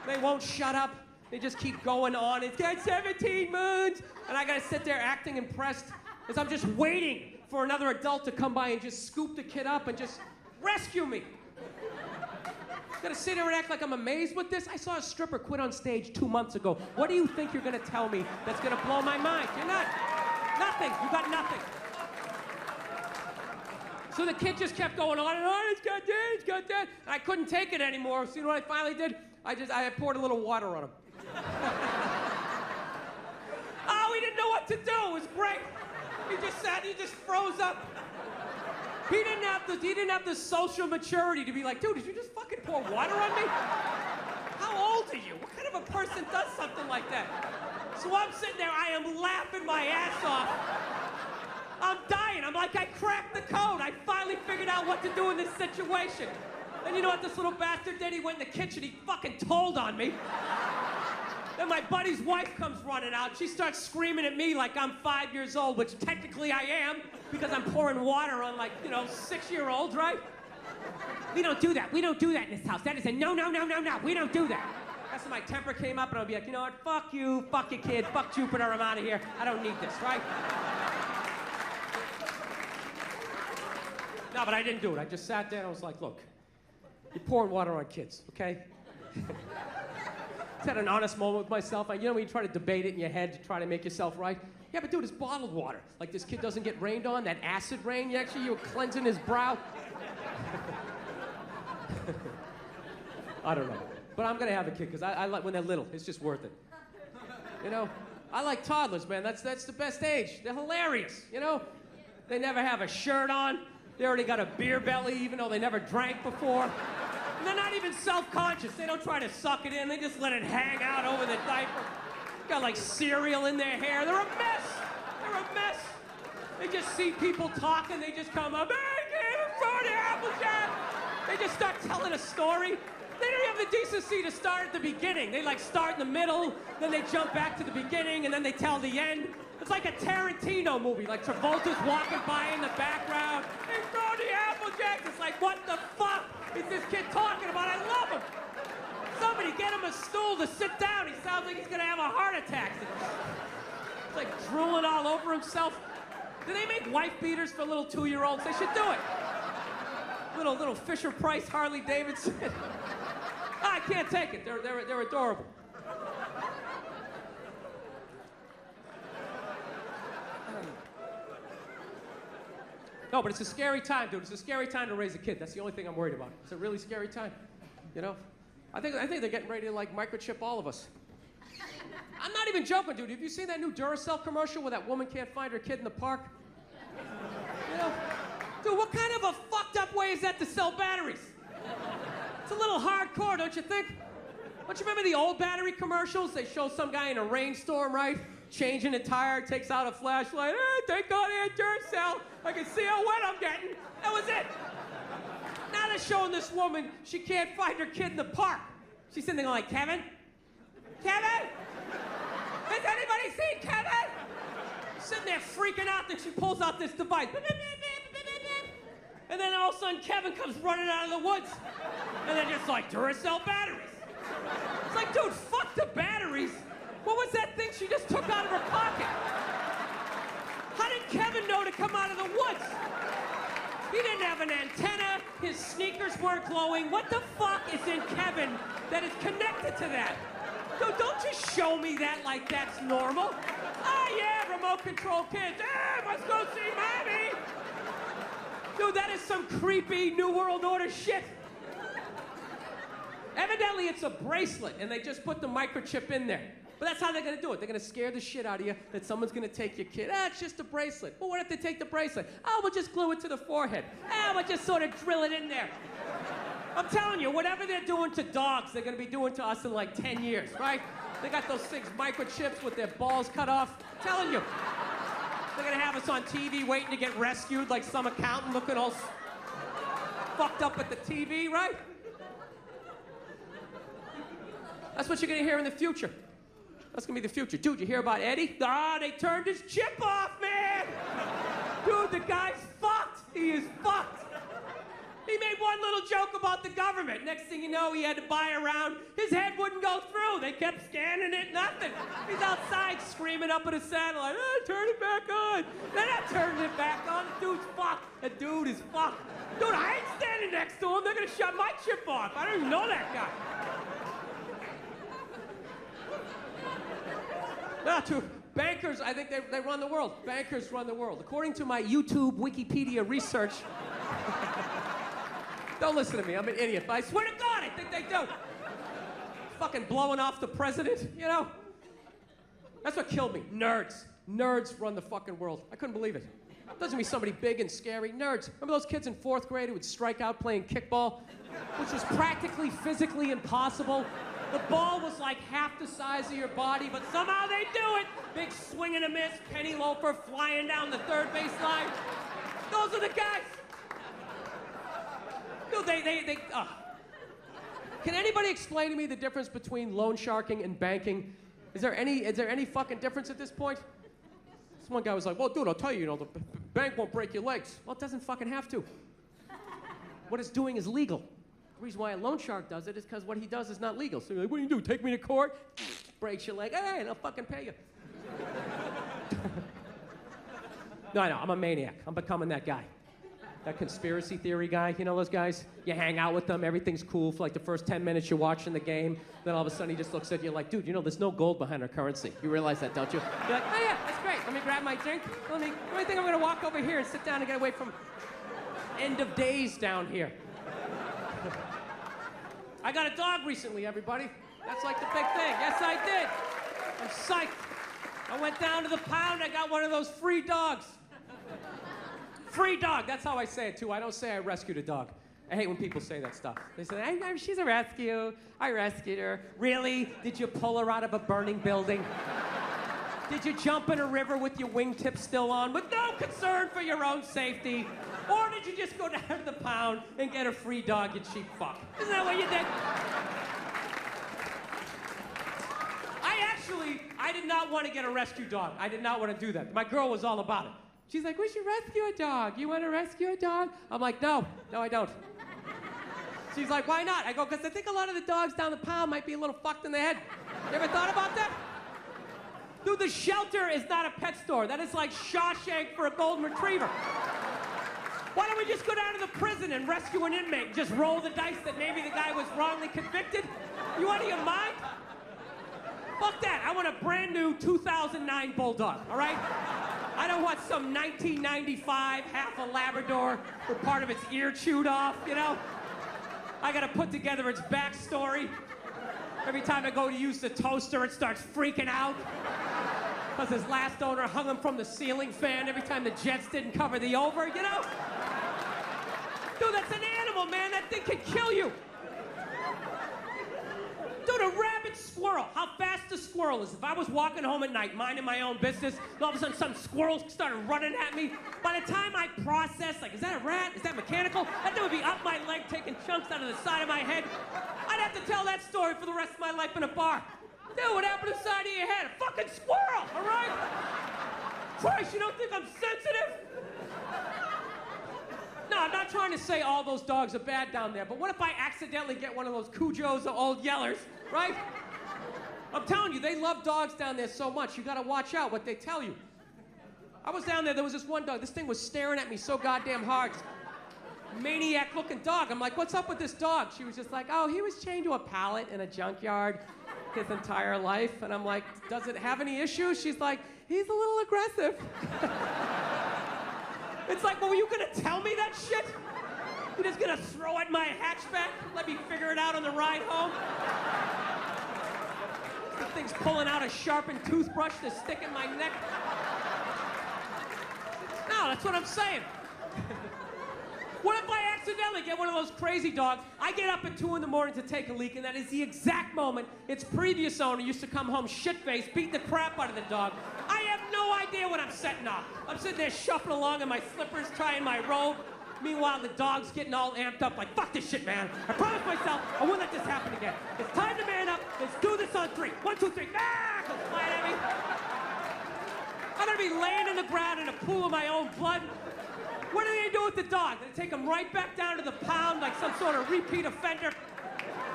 They won't shut up. They just keep going on. It's got 17 moons. And I gotta sit there acting impressed as I'm just waiting for another adult to come by and just scoop the kid up and just rescue me. Gotta sit there and act like I'm amazed with this? I saw a stripper quit on stage 2 months ago. What do you think you're gonna tell me that's gonna blow my mind? You're not. Nothing. You got nothing. So the kid just kept going on and on. It's got that, it's got that. And I couldn't take it anymore. So you know what I finally did? I poured a little water on him. Oh, he didn't know what to do. It was great. He just sat, he just froze up. He didn't have the social maturity to be like, dude, did you just fucking pour water on me? How old are you? What kind of a person does something like that? So I'm sitting there, I am laughing my ass off. I'm dying. I'm like, I cracked the code. I finally figured out what to do in this situation. And you know what this little bastard did? He went in the kitchen, he fucking told on me. Then my buddy's wife comes running out. She starts screaming at me like I'm 5 years old, which technically I am, because I'm pouring water on, like, you know, 6-year-olds, right? We don't do that. We don't do that in this house. That is a no, no, no, no, no. We don't do that. That's when my temper came up, and I'd be like, you know what? Fuck you, fuck your kid, fuck Jupiter, I'm out of here. I don't need this, right? No, but I didn't do it. I just sat there and I was like, look, you're pouring water on kids, okay? Just had an honest moment with myself. You know when you try to debate it in your head to try to make yourself right? Yeah, but dude, it's bottled water. Like this kid doesn't get rained on, that acid rain, you were cleansing his brow. I don't know. But I'm gonna have a kid, because I like when they're little. It's just worth it. You know? I like toddlers, man. That's the best age. They're hilarious, you know? They never have a shirt on. They already got a beer belly, even though they never drank before. And they're not even self-conscious. They don't try to suck it in. They just let it hang out over the diaper. Got like cereal in their hair. They're a mess. They're a mess. They just see people talking. They just come up, hey, kid, throw the Applejack. They just start telling a story. They don't have the decency to start at the beginning. They like start in the middle, then they jump back to the beginning, and then they tell the end. It's like a Tarantino movie, like Travolta's walking by in the background. Hey, throw the Applejack. It's like, what the fuck is this kid talking about? I love him. Somebody get him a stool to sit down. He sounds like he's gonna have a heart attack. It's like drooling all over himself. Do they make wife beaters for little 2-year-olds? They should do it. Little Fisher Price Harley Davidson. I can't take it. They're adorable. No, but it's a scary time, dude. It's a scary time to raise a kid. That's the only thing I'm worried about. It's a really scary time, you know? I think they're getting ready to, like, microchip all of us. I'm not even joking, dude. Have you seen that new Duracell commercial where that woman can't find her kid in the park? You know? Dude, what kind of a fucked up way is that to sell batteries? It's a little hardcore, don't you think? Don't you remember the old battery commercials? They show some guy in a rainstorm, right? Changing a tire, takes out a flashlight. Hey, thank God I had Duracell. I can see how wet I'm getting. That was it. Now they're showing this woman, she can't find her kid in the park. She's sitting there like, Kevin? Kevin? Has anybody seen Kevin? Sitting there freaking out, then she pulls out this device. And then all of a sudden, Kevin comes running out of the woods. And they're just like, Duracell batteries. It's like, dude, fuck the batteries. What was that thing she just took out of her pocket? How did Kevin know to come out of the woods? He didn't have an antenna. His sneakers weren't glowing. What the fuck is in Kevin that is connected to that? Dude, don't just show me that like that's normal. Ah, yeah, remote control kids. Hey, let's go see mommy. Dude, that is some creepy New World Order shit. Evidently, it's a bracelet, and they just put the microchip in there. But that's how they're gonna do it. They're gonna scare the shit out of you that someone's gonna take your kid. It's just a bracelet. Well, what if they take the bracelet? Oh, we'll just glue it to the forehead. We'll just sort of drill it in there. I'm telling you, whatever they're doing to dogs, they're gonna be doing to us in like 10 years, right? They got those 6 microchips with their balls cut off. I'm telling you. They're gonna have us on TV waiting to get rescued like some accountant looking all fucked up at the TV, right? That's what you're gonna hear in the future. That's gonna be the future. Dude, you hear about Eddie? They turned his chip off, man! Dude, the guy's fucked. He is fucked. He made one little joke about the government. Next thing you know, he had to buy a round. His head wouldn't go through. They kept scanning it, nothing. He's outside screaming up at his satellite, turn it back on. They're not turning it back on. The dude's fucked. The dude is fucked. Dude, I ain't standing next to him. They're gonna shut my chip off. I don't even know that guy. Bankers, I think they run the world. Bankers run the world. According to my YouTube Wikipedia research, don't listen to me, I'm an idiot. But I swear to God, I think they do. Fucking blowing off the president, you know? That's what killed me. Nerds. Nerds run the fucking world. I couldn't believe it. Doesn't be somebody big and scary. Nerds. Remember those kids in 4th grade who would strike out playing kickball? Which was practically physically impossible. The ball was like half the size of your body, but somehow they do it. Big swing and a miss, penny loafer flying down the 3rd base line. Those are the guys. Dude, Can anybody explain to me the difference between loan sharking and banking? Is there any fucking difference at this point? This one guy was like, well, dude, I'll tell you, the bank won't break your legs. Well, it doesn't fucking have to. What it's doing is legal. The reason why a loan shark does it is because what he does is not legal. So you're like, what do you do? Take me to court? Breaks your leg. Hey, and I'll fucking pay you. No, I know, I'm a maniac. I'm becoming that guy. That conspiracy theory guy, you know those guys? You hang out with them, everything's cool for like the first 10 minutes you're watching the game, then all of a sudden he just looks at you like, dude, there's no gold behind our currency. You realize that, don't you? You're like, oh yeah, that's great. Let me grab my drink. Let me think I'm gonna walk over here and sit down and get away from end of days down here. I got a dog recently, everybody. That's like the big thing. Yes, I did. I'm psyched. I went down to the pound, I got one of those free dogs. Free dog, that's how I say it too. I don't say I rescued a dog. I hate when people say that stuff. They say, she's a rescue. I rescued her. Really? Did you pull her out of a burning building? Did you jump in a river with your wingtips still on with no concern for your own safety? Or did you just go down to the pound and get a free dog, you cheap fuck? Isn't that what you did? I did not want to get a rescue dog. I did not want to do that. My girl was all about it. She's like, we should rescue a dog. You want to rescue a dog? I'm like, no, I don't. She's like, why not? I go, because I think a lot of the dogs down the pound might be a little fucked in the head. You ever thought about that? Dude, the shelter is not a pet store. That is like Shawshank for a golden retriever. Why don't we just go down to the prison and rescue an inmate? Just roll the dice that maybe the guy was wrongly convicted? You out of your mind? Fuck that. I want a brand new 2009 Bulldog, all right? I don't want some 1995 half a Labrador with part of its ear chewed off, you know? I gotta put together its backstory. Every time I go to use the toaster, it starts freaking out. Because his last owner hung him from the ceiling fan every time the Jets didn't cover the over, you know? Dude, that's an animal, man. That thing can kill you. Dude, a rabid squirrel. How fast a squirrel is. If I was walking home at night, minding my own business, and all of a sudden some squirrels started running at me, by the time I processed, like, is that a rat? Is that mechanical? That thing would be up my leg, taking chunks out of the side of my head. I'd have to tell that story for the rest of my life in a bar. Dude, what happened to the side of your head? A fucking squirrel, all right? Christ, you don't think I'm sensitive? No, I'm not trying to say all those dogs are bad down there, but what if I accidentally get one of those Cujos or old Yellers, right? I'm telling you, they love dogs down there so much, you gotta watch out what they tell you. I was down there was this one dog, this thing was staring at me so goddamn hard. Maniac-looking dog. I'm like, what's up with this dog? She was just like, oh, he was chained to a pallet in a junkyard his entire life. And I'm like, does it have any issues? She's like, he's a little aggressive. It's like, well, were you gonna tell me that shit? You're just gonna throw at my hatchback? Let me figure it out on the ride home? The thing's pulling out a sharpened toothbrush to stick in my neck. No, that's what I'm saying. What if I accidentally get one of those crazy dogs? I get up at 2 in the morning to take a leak, and that is the exact moment its previous owner used to come home shit-faced, beat the crap out of the dog. I have no idea what I'm setting off. I'm sitting there shuffling along in my slippers, trying my robe. Meanwhile, the dog's getting all amped up like, fuck this shit, man. I promised myself I won't let this happen again. It's time to man up. Let's do this on 3. 1, 2, 3. Ah! Goes flying at me. I'm gonna be laying in the ground in a pool of my own blood. What are they gonna do with the dog? They take him right back down to the pound like some sort of repeat offender.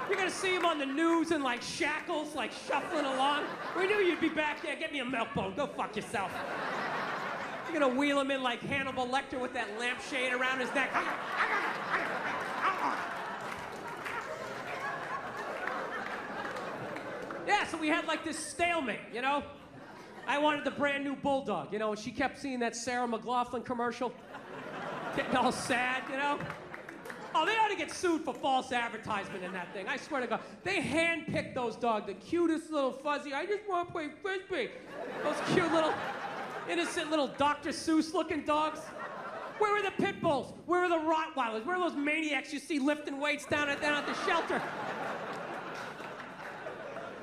You're gonna see him on the news in like shackles, like shuffling along. We knew you'd be back there. Get me a milk bone. Go fuck yourself. You're gonna wheel him in like Hannibal Lecter with that lampshade around his neck. Yeah, so we had like this stalemate, you know? I wanted the brand new bulldog, you know, and she kept seeing that Sarah McLachlan commercial. Getting all sad, you know? Oh, they ought to get sued for false advertisement in that thing. I swear to God. They handpicked those dogs, the cutest little fuzzy, I just want to play Frisbee. Those cute little, innocent little Dr. Seuss looking dogs. Where were the pit bulls? Where were the Rottweilers? Where are those maniacs you see lifting weights down at the shelter?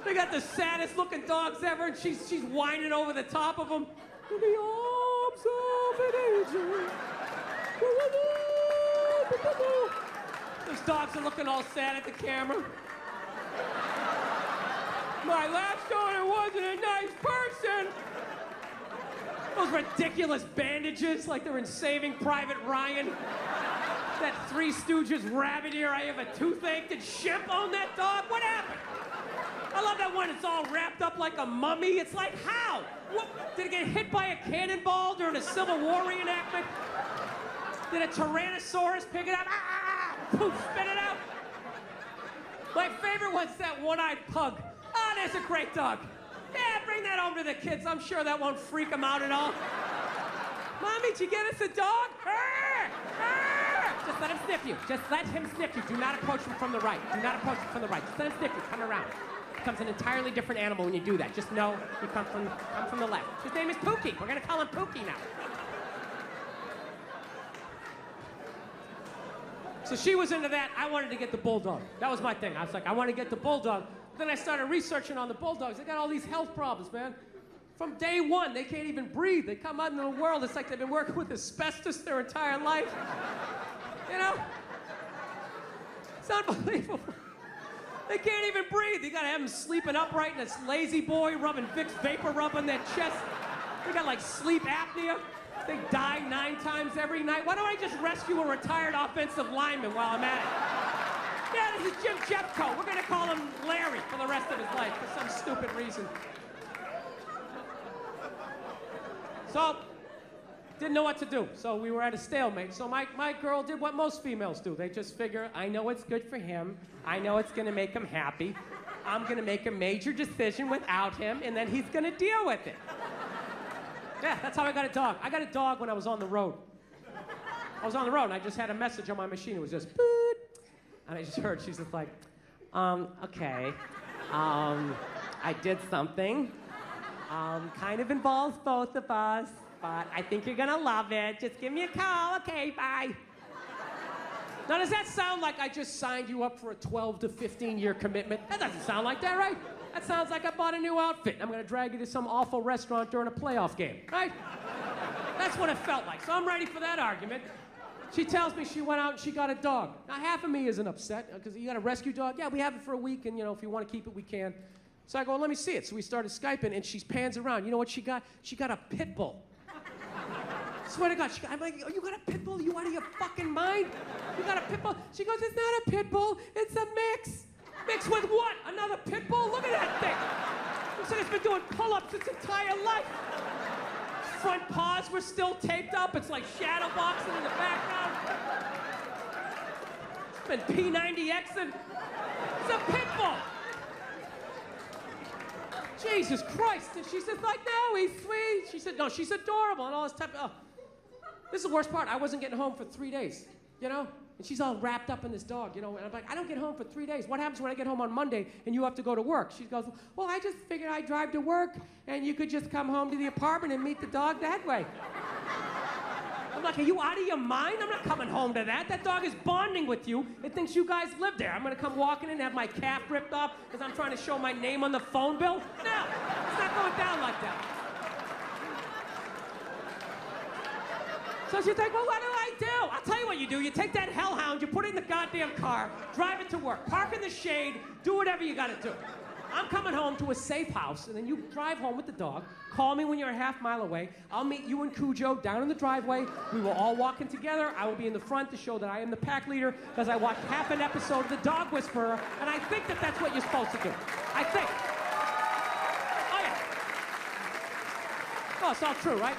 They got the saddest looking dogs ever, and she's whining over the top of them. In the arms of an angel. Those dogs are looking all sad at the camera. My last owner wasn't a nice person. Those ridiculous bandages like they're in Saving Private Ryan. That Three Stooges rabbit ear, I have a toothache. Did Shemp own that dog? What happened? I love that one. It's all wrapped up like a mummy. It's like, how? What? Did it get hit by a cannonball during a Civil War reenactment? Did a Tyrannosaurus pick it up? Ah! Poof, spit it out. My favorite one's that one-eyed pug. Oh, there's a great dog. Yeah, bring that over to the kids. I'm sure that won't freak them out at all. Mommy, did you get us a dog? Arr! Arr! Just let him sniff you. Just let him sniff you. Do not approach him from the right. Do not approach him from the right. Just let him sniff you. Come around. Becomes an entirely different animal when you do that. Just know you come from the left. His name is Pookie. We're gonna call him Pookie now. So she was into that. I wanted to get the bulldog. That was my thing. I was like, I want to get the bulldog. Then I started researching on the bulldogs. They got all these health problems, man. From day one, they can't even breathe. They come out into the world. It's like they've been working with asbestos their entire life. You know? It's unbelievable. They can't even breathe. You gotta have them sleeping upright in this lazy boy, rubbing Vicks Vapor Rub on their chest. They got like sleep apnea. They die 9 times every night. Why don't I just rescue a retired offensive lineman while I'm at it? Yeah, this is Jim Jeffcoat. We're gonna call him Larry for the rest of his life for some stupid reason. So, didn't know what to do. So we were at a stalemate. So my girl did what most females do. They just figure, I know it's good for him. I know it's gonna make him happy. I'm gonna make a major decision without him, and then he's gonna deal with it. Yeah, that's how I got a dog. I got a dog when I was on the road. I was on the road, and I just had a message on my machine. It was just, boop. And I just heard, she's just like, okay. I did something. Kind of involves both of us, but I think you're gonna love it. Just give me a call. Okay, bye. Now, does that sound like I just signed you up for a 12 to 15-year commitment? That doesn't sound like that, right? That sounds like I bought a new outfit. I'm gonna drag you to some awful restaurant during a playoff game, right? That's what it felt like. So I'm ready for that argument. She tells me she went out and she got a dog. Now, half of me isn't upset, because you got a rescue dog? Yeah, we have it for a week, and, you know, if you want to keep it, we can. So I go, well, let me see it. So we started Skyping, and she pans around. You know what she got? She got a pit bull. Swear to God, I'm like, oh, you got a pit bull? You out of your fucking mind? You got a pit bull? She goes, it's not a pit bull, it's a mix. Mix with what? Another pit bull? Look at that thing. Looks like it's been doing pull-ups its entire life. Front paws were still taped up. It's like shadow boxing in the background. It's been P90Xing. It's a pit bull. Jesus Christ. And she says, like, no, he's sweet. She said, no, she's adorable and all this type of, oh. This is the worst part. I wasn't getting home for 3 days, you know? And she's all wrapped up in this dog, you know. And I'm like, I don't get home for 3 days. What happens when I get home on Monday and you have to go to work? She goes, well, I just figured I'd drive to work and you could just come home to the apartment and meet the dog that way. I'm like, are you out of your mind? I'm not coming home to that. That dog is bonding with you. It thinks you guys live there. I'm gonna come walking in and have my calf ripped off because I'm trying to show my name on the phone bill? No, it's not going down like that. So she's like, well, what do I do? I'll tell you what you do. You take that hellhound, you put it in the goddamn car, drive it to work, park in the shade, do whatever you gotta do. I'm coming home to a safe house, and then you drive home with the dog. Call me when you're a half mile away. I'll meet you and Cujo down in the driveway. We will all walk in together. I will be in the front to show that I am the pack leader because I watched half an episode of The Dog Whisperer, and I think that that's what you're supposed to do. I think. Oh, yeah. Oh, it's all true, right?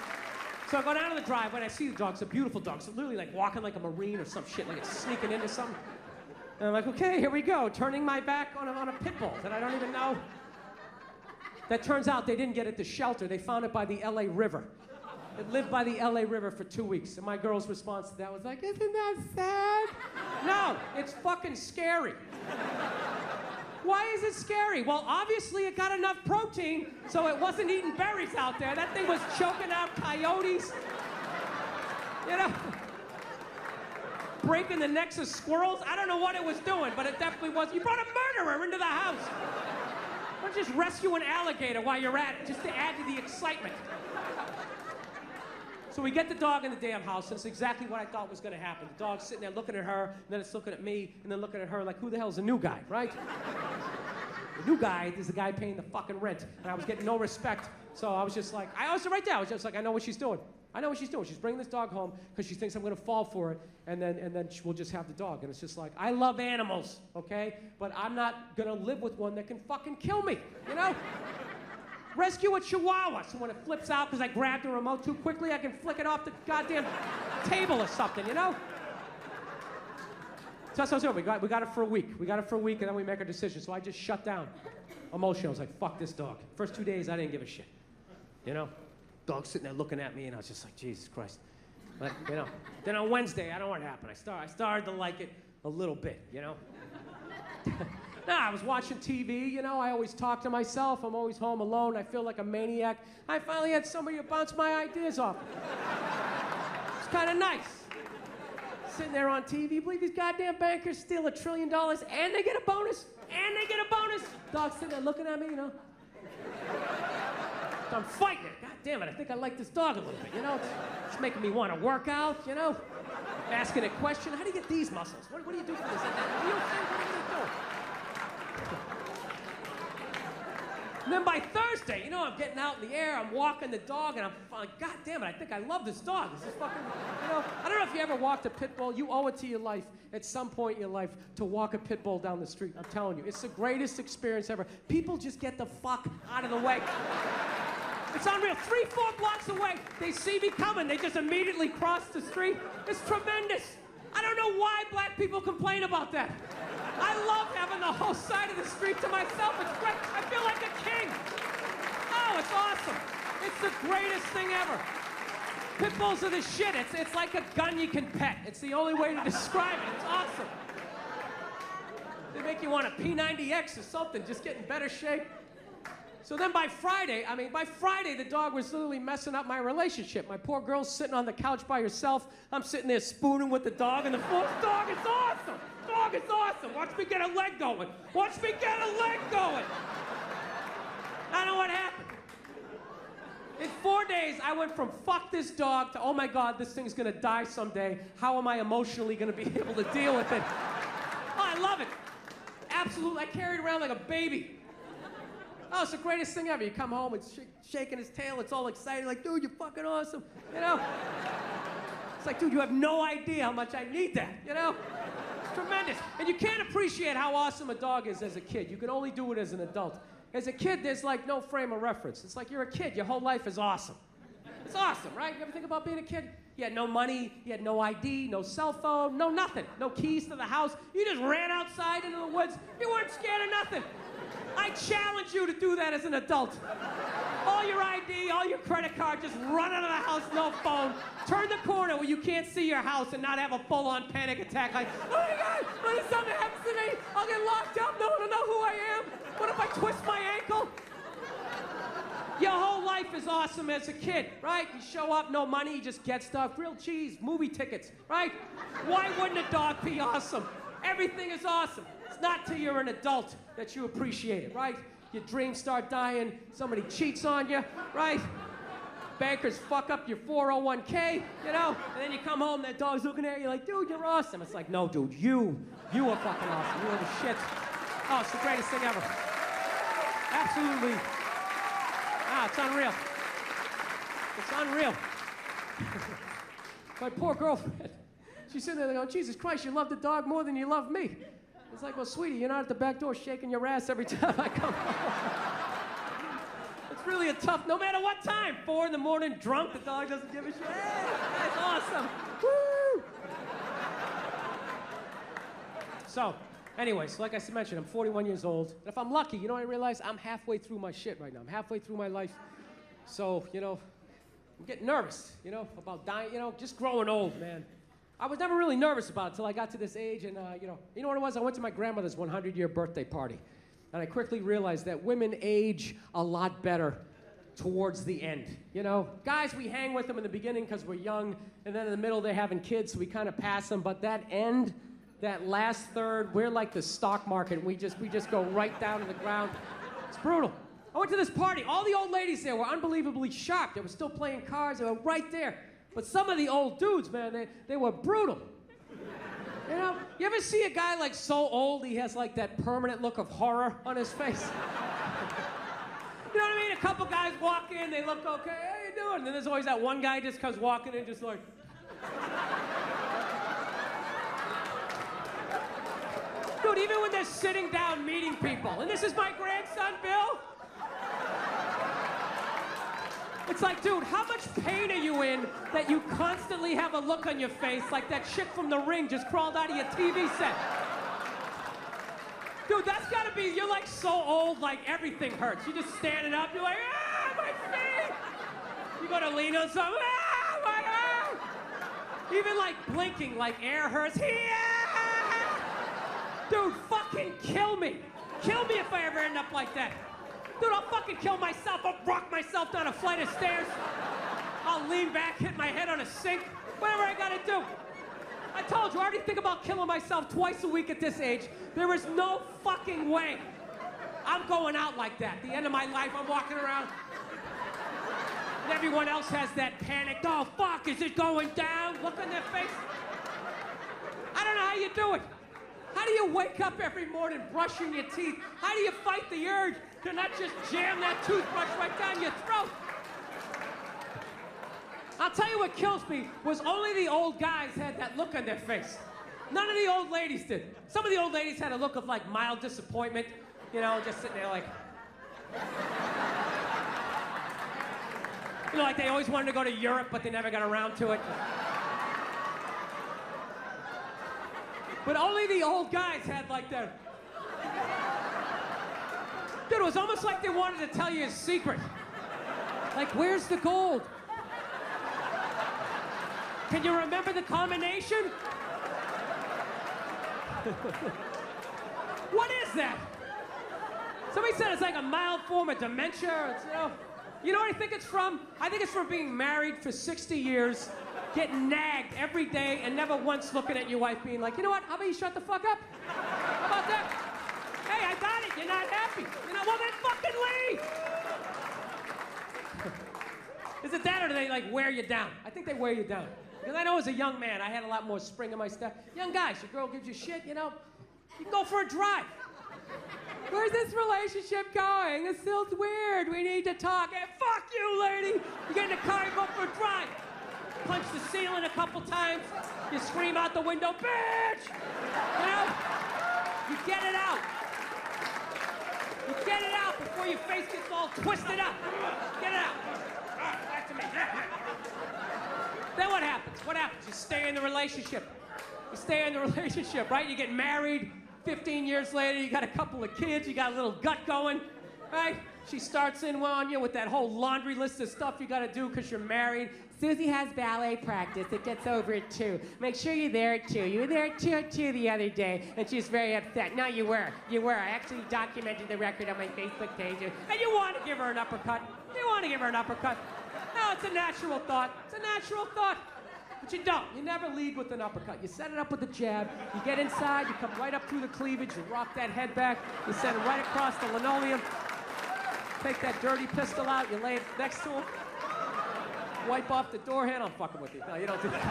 So I go down to the driveway, and I see the dog. It's a beautiful dog. It's literally like walking like a Marine or some shit, like it's sneaking into something. And I'm like, okay, here we go, turning my back on a pit bull that I don't even know. That turns out they didn't get it to shelter. They found it by the LA River. It lived by the LA River for 2 weeks. And my girl's response to that was like, isn't that sad? No, it's fucking scary. Why is it scary? Well, obviously it got enough protein, so it wasn't eating berries out there. That thing was choking out coyotes. You know? Breaking the necks of squirrels. I don't know what it was doing, but it definitely was. You brought a murderer into the house. Or just rescue an alligator while you're at it, just to add to the excitement. So we get the dog in the damn house, and it's exactly what I thought was gonna happen. The dog's sitting there looking at her, and then it's looking at me, and then looking at her like, who the hell's the new guy, right? The new guy is the guy paying the fucking rent, and I was getting no respect. So I was just like, I was right there. I was just like, I know what she's doing. I know what she's doing. She's bringing this dog home because she thinks I'm going to fall for it, and then we'll just have the dog. And it's just like, I love animals, okay? But I'm not going to live with one that can fucking kill me, you know? Rescue a chihuahua, so when it flips out because I grabbed the remote too quickly, I can flick it off the goddamn table or something, you know? So that's what I was doing. We got it for a week. We got it for a week, and then we make our decision. So I just shut down emotionally. I was like, fuck this dog. First 2 days, I didn't give a shit, you know? Dog sitting there looking at me, and I was just like, Jesus Christ. But, you know, then on Wednesday, I don't know what happened. I started to like it a little bit, you know? I was watching TV, you know, I always talk to myself. I'm always home alone. I feel like a maniac. I finally had somebody to bounce my ideas off. It's kind of nice. Sitting there on TV, you believe these goddamn bankers steal $1 trillion and they get a bonus? And they get a bonus? Dog's sitting there looking at me, you know? So I'm fighting it. God damn it, I think I like this dog a little bit, you know? It's making me want to work out, you know? Asking a question, how do you get these muscles? What do you do for this? Are you okay? What are you doing? And then by Thursday, you know, I'm getting out in the air, I'm walking the dog, and I'm like, God damn it, I think I love this dog. This is fucking, you know, I don't know if you ever walked a pit bull. You owe it to your life at some point in your life to walk a pit bull down the street. I'm telling you, it's the greatest experience ever. People just get the fuck out of the way. It's unreal. 3-4 blocks away, they see me coming. They just immediately cross the street. It's tremendous. I don't know why black people complain about that. I love having the whole side of the street to myself. It's great. I feel like a king. Oh, it's awesome. It's the greatest thing ever. Pit bulls are the shit. It's like a gun you can pet. It's the only way to describe it. It's awesome. They make you want a P90X or something, just get in better shape. So then by Friday, the dog was literally messing up my relationship. My poor girl's sitting on the couch by herself. I'm sitting there spooning with the dog, and the dog is awesome. Dog is awesome. Watch me get a leg going. Watch me get a leg going. I don't know what happened. In 4 days, I went from fuck this dog to, oh my God, this thing's gonna die someday. How am I emotionally gonna be able to deal with it? Oh, I love it. Absolutely, I carry it around like a baby. Oh, it's the greatest thing ever. You come home, it's shaking his tail, it's all excited, like, dude, you're fucking awesome, you know? It's like, dude, you have no idea how much I need that, you know? It's tremendous. And you can't appreciate how awesome a dog is as a kid. You can only do it as an adult. As a kid, there's like no frame of reference. It's like you're a kid, your whole life is awesome. It's awesome, right? You ever think about being a kid? You had no money, you had no ID, no cell phone, no nothing, no keys to the house. You just ran outside into the woods. You weren't scared of nothing. I challenge you to do that as an adult. All your ID, all your credit card, just run out of the house, no phone. Turn the corner where you can't see your house and not have a full-on panic attack like, oh my God, what if something happens to me? I'll get locked up, no one will know who I am. What if I twist my ankle? Your whole life is awesome as a kid, right? You show up, no money, you just get stuff, grilled cheese, movie tickets, right? Why wouldn't a dog be awesome? Everything is awesome. It's not till you're an adult that you appreciate it, right? Your dreams start dying, somebody cheats on you, right? Bankers fuck up your 401k, you know? And then you come home, that dog's looking at you like, dude, you're awesome. It's like, no, dude, you are fucking awesome. You are the shit. Oh, it's the greatest thing ever. Absolutely. Ah, it's unreal. It's unreal. My poor girlfriend. She's sitting there going, Jesus Christ, you love the dog more than you love me. It's like, well, sweetie, you're not at the back door shaking your ass every time I come home. It's really a tough, no matter what time. 4 in the morning, drunk, the dog doesn't give a shit. Hey, that's awesome. Woo! So, anyways, like I mentioned, I'm 41 years old. And if I'm lucky, you know what I realize? I'm halfway through my shit right now. I'm halfway through my life. So, you know, I'm getting nervous, you know, about dying, you know, just growing old, man. I was never really nervous about it until I got to this age, and you know what it was? I went to my grandmother's 100-year birthday party, and I quickly realized that women age a lot better towards the end. You know, guys, we hang with them in the beginning because we're young, and then in the middle they're having kids, so we kind of pass them. But that end, that last third, we're like the stock market. We just go right down to the ground. It's brutal. I went to this party. All the old ladies there were unbelievably sharp. They were still playing cards. They were right there. But some of the old dudes, man, they were brutal. You know, you ever see a guy like so old he has like that permanent look of horror on his face? You know what I mean? A couple guys walk in, they look okay, how you doing? And then there's always that one guy just comes walking in just like... Dude, even when they're sitting down meeting people, and this is my grandson, Bill. It's like, dude, how much pain are you in that you constantly have a look on your face like that chick from The Ring just crawled out of your TV set? Dude, that's gotta be, you're like so old, like everything hurts. You're just standing up, you're like, ah, my feet! You gotta lean on something, ah, my arm! Even like blinking, like air hurts, yeah! Dude, fucking kill me. Kill me if I ever end up like that. Dude, I'll fucking kill myself. I'll rock myself down a flight of stairs. I'll lean back, hit my head on a sink. Whatever I gotta do. I told you, I already think about killing myself twice a week at this age. There is no fucking way I'm going out like that. At the end of my life, I'm walking around. And everyone else has that panic. Oh, fuck, is it going down? Look on their face. I don't know how you do it. How do you wake up every morning brushing your teeth? How do you fight the urge to not just jam that toothbrush right down your throat? I'll tell you what kills me was only the old guys had that look on their face. None of the old ladies did. Some of the old ladies had a look of like mild disappointment, you know, just sitting there like... You know, like they always wanted to go to Europe, but they never got around to it. But only the old guys had like that. Dude, it was almost like they wanted to tell you a secret. Like, where's the gold? Can you remember the combination? What is that? Somebody said it's like a mild form of dementia. It's, you know what I think it's from? I think it's from being married for 60 years, getting nagged every day, and never once looking at your wife being like, you know what, how about you shut the fuck up? How about that? Hey, I got it, you're not happy. You know, well then fucking leave! Is it that or do they like wear you down? I think they wear you down. Because I know as a young man, I had a lot more spring in my step. Young guys, your girl gives you shit, you know, you can go for a drive. Where's this relationship going? It feels weird. We need to talk. Hey, fuck you, lady. You get in the car, you go for a drive. Punch the ceiling a couple times. You scream out the window, bitch! You know? You get it out. You get it out before your face gets all twisted up. Get it out. Back to me. Then what happens? What happens? You stay in the relationship. You stay in the relationship, right? You get married. 15 years later, you got a couple of kids, you got a little gut going. right? She starts in on you with that whole laundry list of stuff you gotta do because you're married. Susie has ballet practice. It gets over at 2. Make sure you're there at 2. You were there at 2 the other day, and she's very upset. No, you were. You were. I actually documented the record on my Facebook page. And you want to give her an uppercut. You want to give her an uppercut. No, it's a natural thought. It's a natural thought. But you don't. You never lead with an uppercut. You set it up with a jab. You get inside. You come right up through the cleavage. You rock that head back. You send it right across the linoleum. Take that dirty pistol out. You lay it next to him. Wipe off the door handle. I'm fucking with you. No, you don't do that.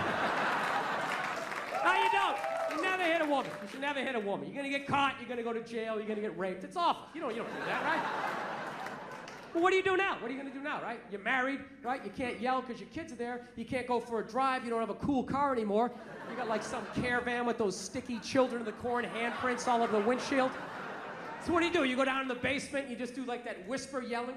No, you don't. You never hit a woman. You should never hit a woman. You're gonna get caught. You're gonna go to jail. You're gonna get raped. It's awful. You don't do that, right? Well, what do you do now? What are you gonna do now, right? You're married, right? You can't yell because your kids are there. You can't go for a drive. You don't have a cool car anymore. You got like some caravan with those sticky children of the corn handprints all over the windshield. So what do? You go down in the basement. You just do like that whisper yelling.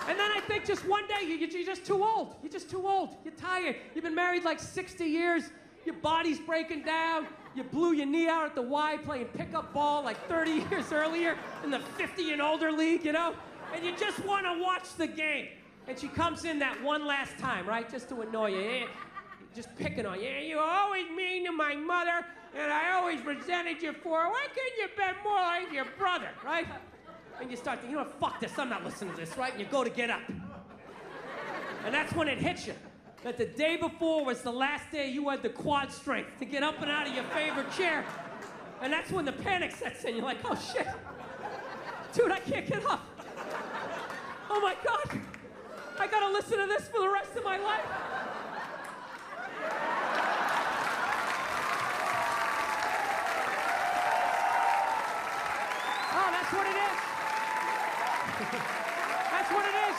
And then I think just one day, you're just too old. You're just too old. You're tired. You've been married like 60 years. Your body's breaking down. You blew your knee out at the Y playing pickup ball like 30 years earlier in the 50 and older league, you know? And you just want to watch the game. And she comes in that one last time, right? Just to annoy you. Yeah, just picking on you. Yeah, you were always mean to my mother, and I always resented you for her. Why couldn't you be more like your brother, right? And you start thinking, you know what, fuck this, I'm not listening to this, right? And you go to get up. And that's when it hits you. That the day before was the last day you had the quad strength to get up and out of your favorite chair. And that's when the panic sets in. You're like, oh shit. Dude, I can't get up. Oh my God. I gotta listen to this for the rest of my life. Oh, that's what it is. That's what it is.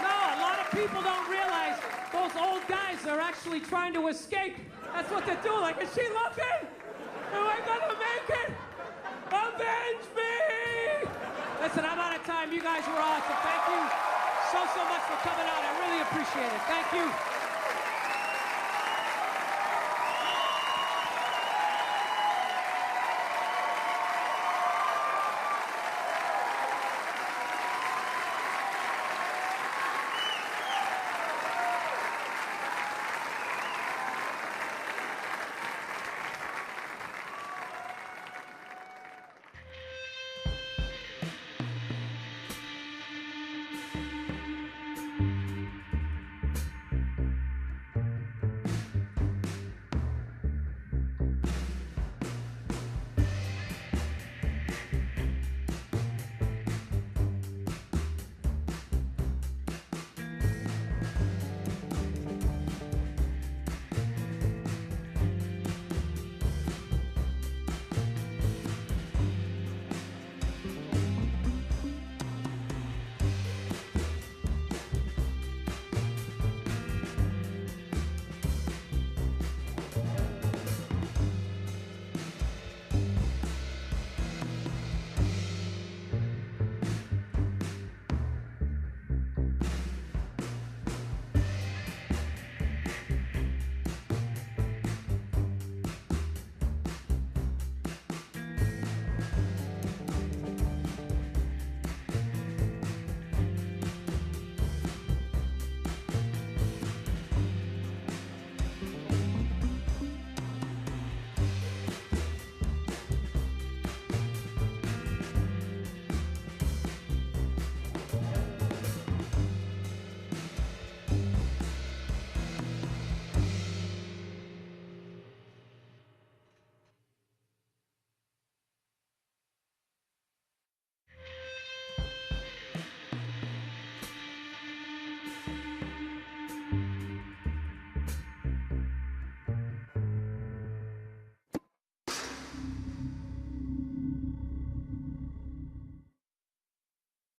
No, a lot of people don't realize those old guys are actually trying to escape. That's what they're doing. Like, is she looking? Am I gonna make it? Avenge me! Listen, I'm out of time. You guys were awesome. Thank you so much for coming out. I really appreciate it. Thank you.